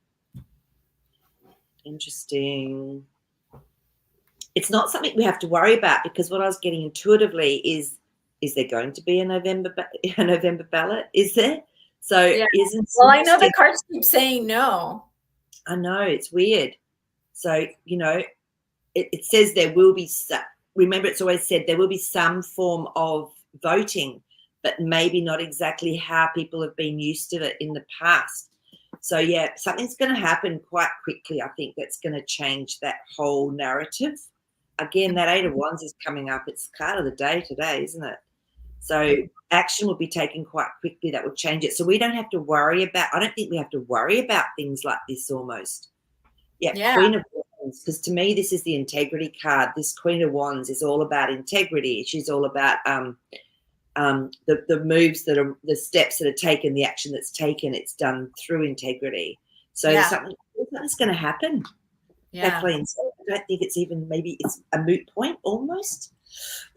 [SPEAKER 2] interesting. It's not something we have to worry about because what I was getting intuitively is there going to be a November ballot? Is there? So
[SPEAKER 1] Yeah.
[SPEAKER 2] isn't it
[SPEAKER 1] Well, I know the
[SPEAKER 2] interesting?
[SPEAKER 1] cards keep saying no.
[SPEAKER 2] I know it's weird. So it says there will be. Remember, it's always said there will be some form of voting, but maybe not exactly how people have been used to it in the past. So yeah, something's going to happen quite quickly. I think that's going to change that whole narrative. Again, that Eight of Wands is coming up. It's card of the day today, isn't it? So action will be taken quite quickly. That will change it. So we don't have to worry about. I don't think we have to worry about things like this almost. Yeah,
[SPEAKER 1] Yeah.
[SPEAKER 2] Queen of Wands, because to me this is the integrity card. This Queen of Wands is all about integrity. She's all about the moves that are the steps that are taken, the action that's taken. It's done through integrity. So
[SPEAKER 1] Yeah.
[SPEAKER 2] something's going to happen.
[SPEAKER 1] Yeah.
[SPEAKER 2] Kathleen, so I don't think it's even maybe it's a moot point almost.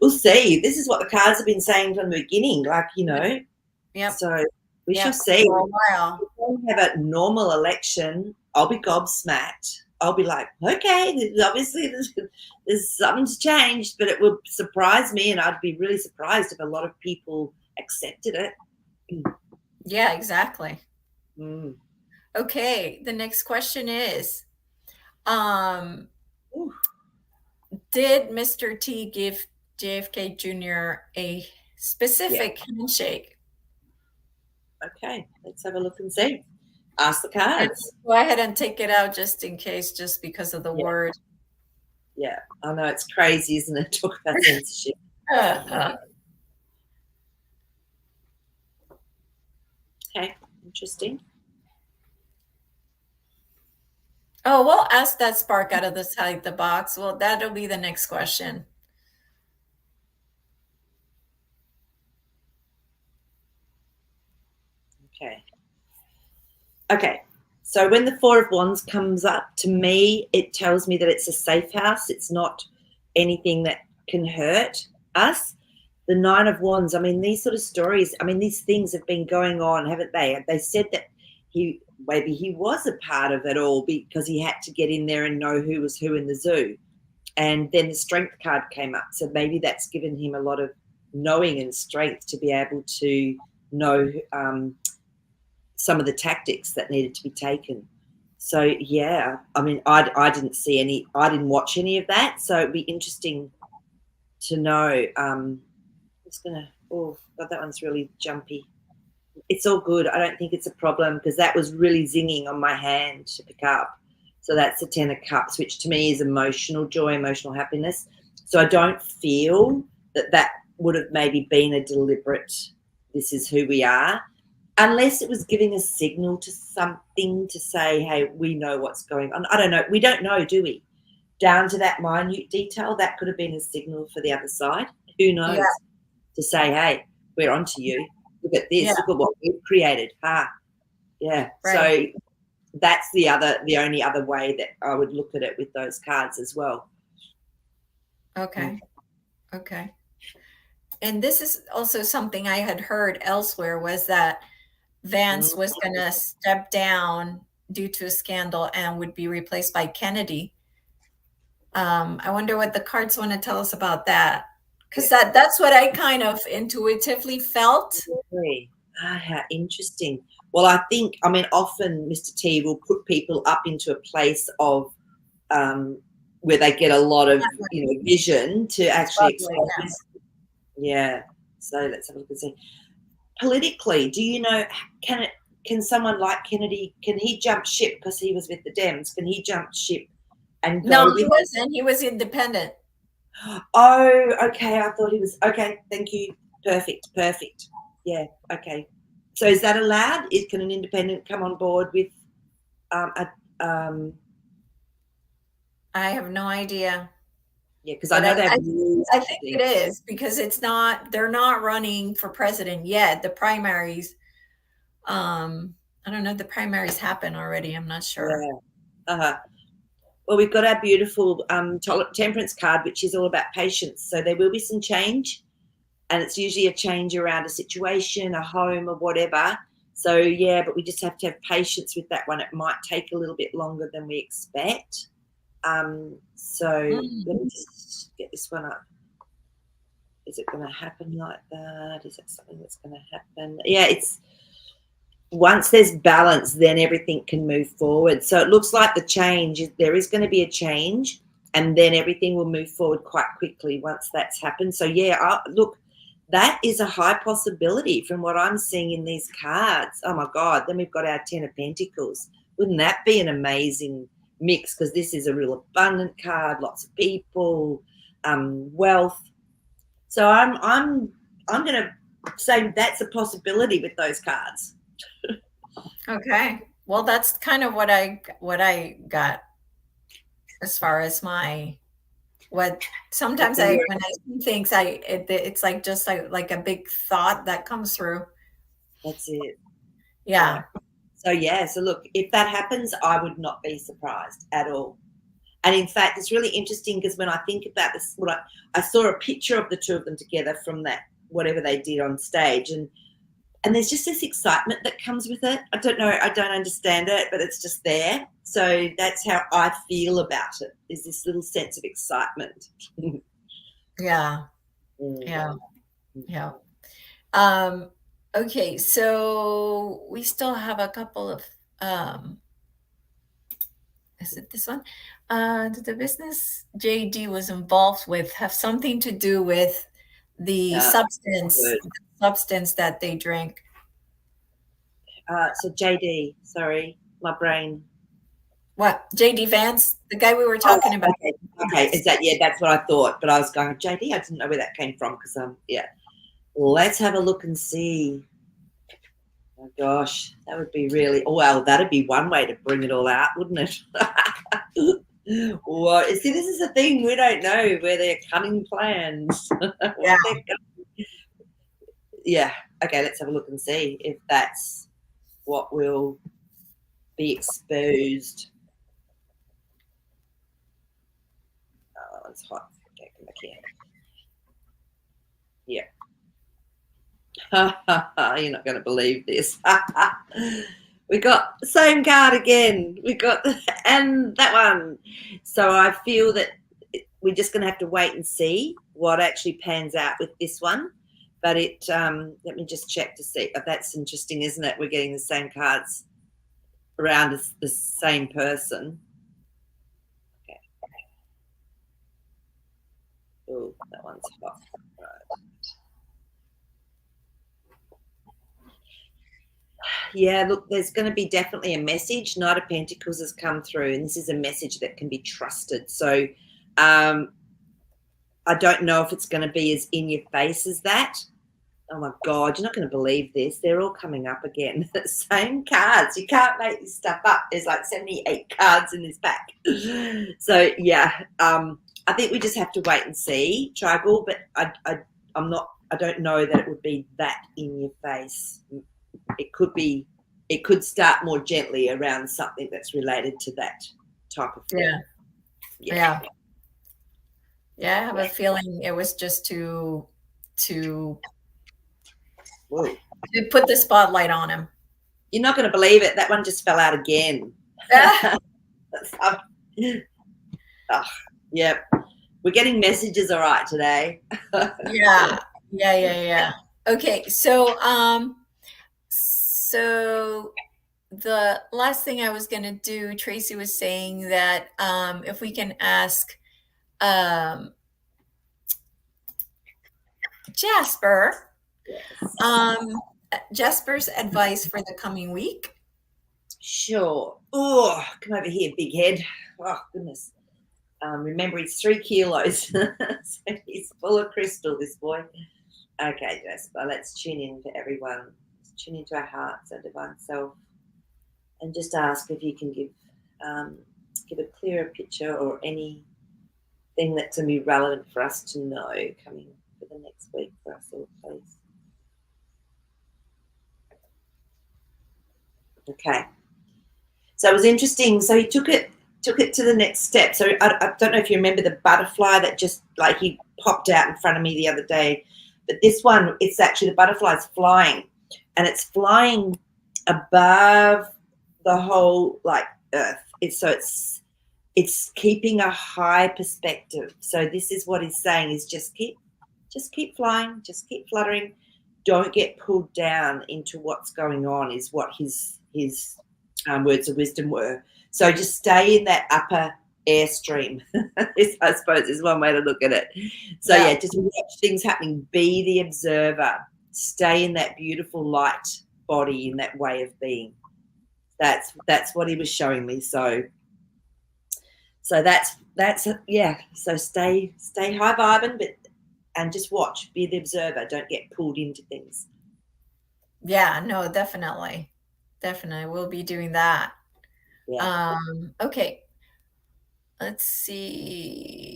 [SPEAKER 2] We'll see. This is what the cards have been saying from the beginning,
[SPEAKER 1] Yep.
[SPEAKER 2] So we shall
[SPEAKER 1] Yep.
[SPEAKER 2] see.
[SPEAKER 1] For a while.
[SPEAKER 2] If we have a normal election, I'll be gobsmacked. I'll be like, okay, obviously there's something's changed, but it would surprise me, and I'd be really surprised if a lot of people accepted it.
[SPEAKER 1] Yeah, exactly.
[SPEAKER 2] Mm.
[SPEAKER 1] Okay. The next question is, um, did Mr. T give JFK Jr. a
[SPEAKER 2] Yeah.
[SPEAKER 1] specific handshake?
[SPEAKER 2] Okay. Let's have a look and see. Ask the
[SPEAKER 1] And
[SPEAKER 2] cards.
[SPEAKER 1] go ahead and take it out just in case, just because of the
[SPEAKER 2] Yeah.
[SPEAKER 1] word.
[SPEAKER 2] Yeah. I know it's crazy, isn't it? Talk about censorship. Okay. Interesting.
[SPEAKER 1] Oh, we'll ask that spark out of the box. Well, that'll be the next question.
[SPEAKER 2] Okay. Okay. So when the Four of Wands comes up, to me, it tells me that it's a safe house. It's not anything that can hurt us. The Nine of Wands, I mean, these sort of stories, I mean, these things have been going on, haven't they? They said that maybe he was a part of it all because he had to get in there and know who was who in the zoo. And then the Strength card came up. So maybe that's given him a lot of knowing and strength to be able to know some of the tactics that needed to be taken. So yeah, I mean, I didn't see any, I didn't watch any of that. So it'd be interesting to know. Just gonna, oh God, that one's really jumpy. It's all good. I don't think it's a problem because that was really zinging on my hand to pick up. So that's the Ten of Cups, which to me is emotional joy, emotional happiness. So I don't feel that would have maybe been a deliberate, this is who we are, unless it was giving a signal to something to say, hey, we know what's going on. I don't know. We don't know, do we? Down to that minute detail, that could have been a signal for the other side. Who knows?
[SPEAKER 1] Yeah.
[SPEAKER 2] To say, hey, we're onto you. Look at this.
[SPEAKER 1] Yeah.
[SPEAKER 2] Look at what we've created. Yeah.
[SPEAKER 1] Right.
[SPEAKER 2] So that's the only other way that I would look at it with those cards as well.
[SPEAKER 1] Okay. Okay. And this is also something I had heard elsewhere, was that Vance
[SPEAKER 2] Mm.
[SPEAKER 1] was going to step down due to a scandal and would be replaced by Kennedy. I wonder what the cards want to tell us about that, because that's what I kind of intuitively felt.
[SPEAKER 2] Really? Ah, how interesting. Well, I mean, often Mr. T will put people up into a place of where they get a lot of, vision to actually
[SPEAKER 1] Probably,
[SPEAKER 2] express.
[SPEAKER 1] yeah.
[SPEAKER 2] Yeah. So let's have a look and see. Politically, do you know, can someone like Kennedy, can he jump ship because he was with the Dems? Can he jump ship and
[SPEAKER 1] No,
[SPEAKER 2] go
[SPEAKER 1] he
[SPEAKER 2] with?
[SPEAKER 1] wasn't. He was independent.
[SPEAKER 2] Oh, okay. I thought he was okay. Thank you. Perfect. Perfect. Yeah. Okay. So is that allowed? Can an independent come on board with a
[SPEAKER 1] I have no idea,
[SPEAKER 2] yeah? Because I
[SPEAKER 1] but
[SPEAKER 2] know they have rules
[SPEAKER 1] I
[SPEAKER 2] and
[SPEAKER 1] think it
[SPEAKER 2] things.
[SPEAKER 1] is because they're not running for president yet. The primaries, I don't know if the primaries happen already. I'm not sure.
[SPEAKER 2] Yeah. Uh-huh. Well, we've got our beautiful temperance card, which is all about patience. So there will be some change, and it's usually a change around a situation, a home, or whatever. So yeah, but we just have to have patience with that one. It might take a little bit longer than we expect. So let me just get this one up. Is it going to happen like that? Is it something that's going to happen? Yeah, it's once there's balance, then everything can move forward. So it looks like there is going to be a change, and then everything will move forward quite quickly once that's happened. So yeah, look, that is a high possibility from what I'm seeing in these cards. Oh my God, then we've got our 10 of Pentacles. Wouldn't that be an amazing mix? Because this is a real abundant card, lots of people, wealth. So I'm going to say that's a possibility with those cards.
[SPEAKER 1] Okay. Well, that's kind of what I got as far as what sometimes when I see things, it's like just like a big thought that comes through.
[SPEAKER 2] That's it.
[SPEAKER 1] Yeah.
[SPEAKER 2] So look, if that happens, I would not be surprised at all. And in fact, it's really interesting because when I think about this, I saw a picture of the two of them together from that whatever they did on stage, and there's just this excitement that comes with it. I don't know, I don't understand it, but it's just there. So that's how I feel about it. Is this little sense of excitement.
[SPEAKER 1] Yeah. Yeah. Yeah. Um, okay, so we still have a couple of is it this one? The business JD was involved with have something to do with the
[SPEAKER 2] Yeah,
[SPEAKER 1] substance that they drink.
[SPEAKER 2] so JD, sorry, my brain.
[SPEAKER 1] What? JD Vance, the guy we were
[SPEAKER 2] Oh,
[SPEAKER 1] talking about.
[SPEAKER 2] okay. Is that, yeah, that's what I thought. But I was going, JD, I didn't know where that came from because yeah. Let's have a look and see. Oh gosh, that would be really well, that'd be one way to bring it all out, wouldn't it? What see, this is the thing, we don't know where they're cunning plans.
[SPEAKER 1] Yeah.
[SPEAKER 2] Yeah. Okay, let's have a look and see if that's what will be exposed. Oh, it's hot. Okay, come back here. Yeah. You're not going to believe this. We got the same card again. And that one. So I feel that we're just going to have to wait and see what actually pans out with this one. But let me just check to see. Oh, that's interesting, isn't it? We're getting the same cards around as the same person. Okay. Oh, that one's hot. Right. Yeah, look, there's going to be definitely a message. Knight of Pentacles has come through, and this is a message that can be trusted. So I don't know if it's going to be as in your face as that. Oh my God, you're not going to believe this. They're all coming up again. The same cards. You can't make this stuff up. There's like 78 cards in this pack. So yeah, I think we just have to wait and see, Tribal. But I don't know that it would be that in your face. It could start more gently around something that's related to that type of thing.
[SPEAKER 1] Yeah. I have a feeling it was just to
[SPEAKER 2] Whoa.
[SPEAKER 1] put the spotlight on him.
[SPEAKER 2] You're not going to believe it. That one just fell out again.
[SPEAKER 1] Ah,
[SPEAKER 2] Oh, yep. We're getting messages all right today.
[SPEAKER 1] yeah. Okay, so the last thing I was going to do, Tracy was saying that if we can ask Jasper,
[SPEAKER 2] Yes.
[SPEAKER 1] Jasper's advice for the coming week.
[SPEAKER 2] Sure. Oh, come over here, big head. Oh, goodness. Remember, he's 3 kilos. So he's full of crystal, this boy. Okay, Jasper, let's tune in to everyone. Let's tune into our hearts, our divine self, and just ask if you can give a clearer picture or anything that's going to be relevant for us to know coming for the next week for us all, please. Okay. So it was interesting. So he took it to the next step. So I don't know if you remember the butterfly that just like he popped out in front of me the other day. But this one, it's actually the butterfly's flying, and it's flying above the whole like earth. It's keeping a high perspective. So this is what he's saying is just keep flying, just keep fluttering. Don't get pulled down into what's going on is what his words of wisdom were. So just stay in that upper airstream, I suppose is one way to look at it. So yeah, just watch things happening. Be the observer. Stay in that beautiful light body, in that way of being. That's what he was showing me. So that's yeah. So stay high vibing, and just watch. Be the observer. Don't get pulled into things.
[SPEAKER 1] Yeah, no, definitely. We'll be doing that.
[SPEAKER 2] Yeah.
[SPEAKER 1] Okay. Let's see.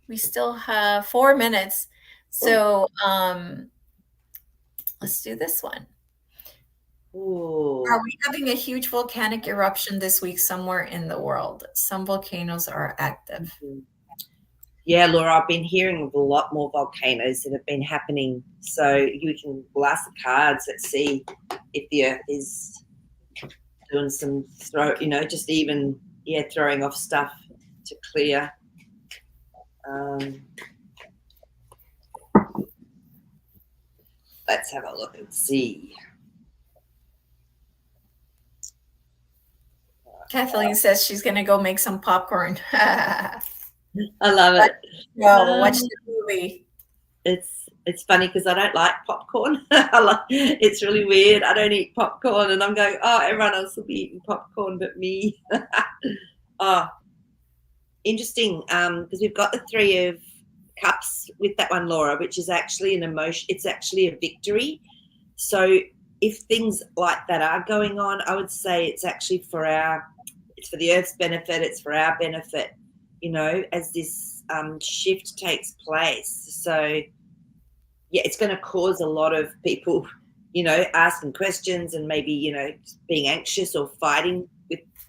[SPEAKER 1] We still have 4 minutes. So let's do this one.
[SPEAKER 2] Ooh.
[SPEAKER 1] Are we having a huge volcanic eruption this week somewhere in the world? Some volcanoes are active.
[SPEAKER 2] Mm-hmm. Yeah, Laura, I've been hearing of a lot more volcanoes that have been happening. So you can blast the cards. Let's see if the Earth is doing some just even throwing off stuff to clear. Let's have a look and see.
[SPEAKER 1] Kathleen says she's going to go make some popcorn.
[SPEAKER 2] I love it.
[SPEAKER 1] No, watch the movie.
[SPEAKER 2] It's funny because I don't like popcorn. It's really weird. I don't eat popcorn, and I'm going, oh, everyone else will be eating popcorn but me. Oh, interesting. Because we've got the 3 of Cups with that one, Laura, which is actually an emotion. It's actually a victory. So if things like that are going on, I would say it's actually it's for the Earth's benefit. It's for our benefit, as this shift takes place. So yeah, it's going to cause a lot of people, asking questions and maybe, being anxious or fighting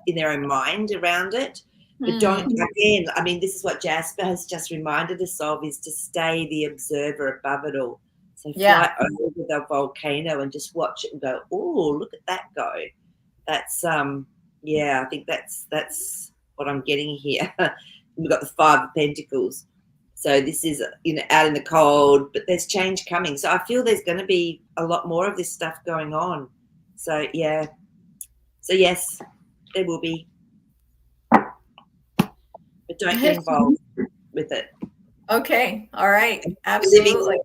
[SPEAKER 2] in their own mind around it. But don't, again, I mean, this is what Jasper has just reminded us of, is to stay the observer above it all. So fly over the volcano and just watch it and go, oh, look at that go. That's, I think that's what I'm getting here. We've got the 5 of Pentacles. So this is, out in the cold, but there's change coming. So I feel there's going to be a lot more of this stuff going on. So, yeah. So, yes, there will be. But don't get involved with it.
[SPEAKER 1] Okay. All right. Absolutely.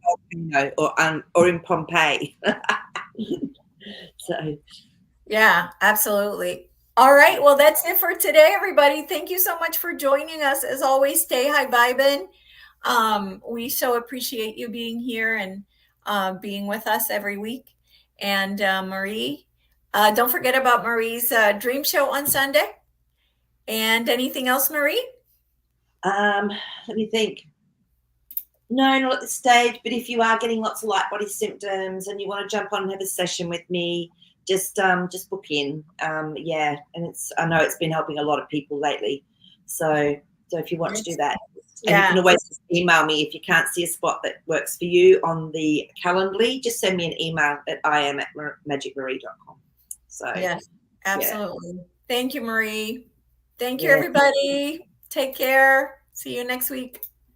[SPEAKER 2] Or in Pompeii. So.
[SPEAKER 1] Yeah, absolutely. All right. Well, that's it for today, everybody. Thank you so much for joining us. As always, stay high vibing. We so appreciate you being here and being with us every week. And Maree, don't forget about Maree's dream show on Sunday. And anything else, Maree?
[SPEAKER 2] Let me think. No, not at this stage. But if you are getting lots of light body symptoms and you want to jump on and have a session with me, just book in. And I know it's been helping a lot of people lately. So if you want to do that, And you
[SPEAKER 1] Yeah.
[SPEAKER 2] can always just email me if you can't see a spot that works for you on the Calendly. Just send me an email at im@magicmaree.com. So,
[SPEAKER 1] Yes,
[SPEAKER 2] yeah.
[SPEAKER 1] absolutely. Thank you, Maree. Thank you,
[SPEAKER 2] Yeah.
[SPEAKER 1] everybody. Take care. See you next week.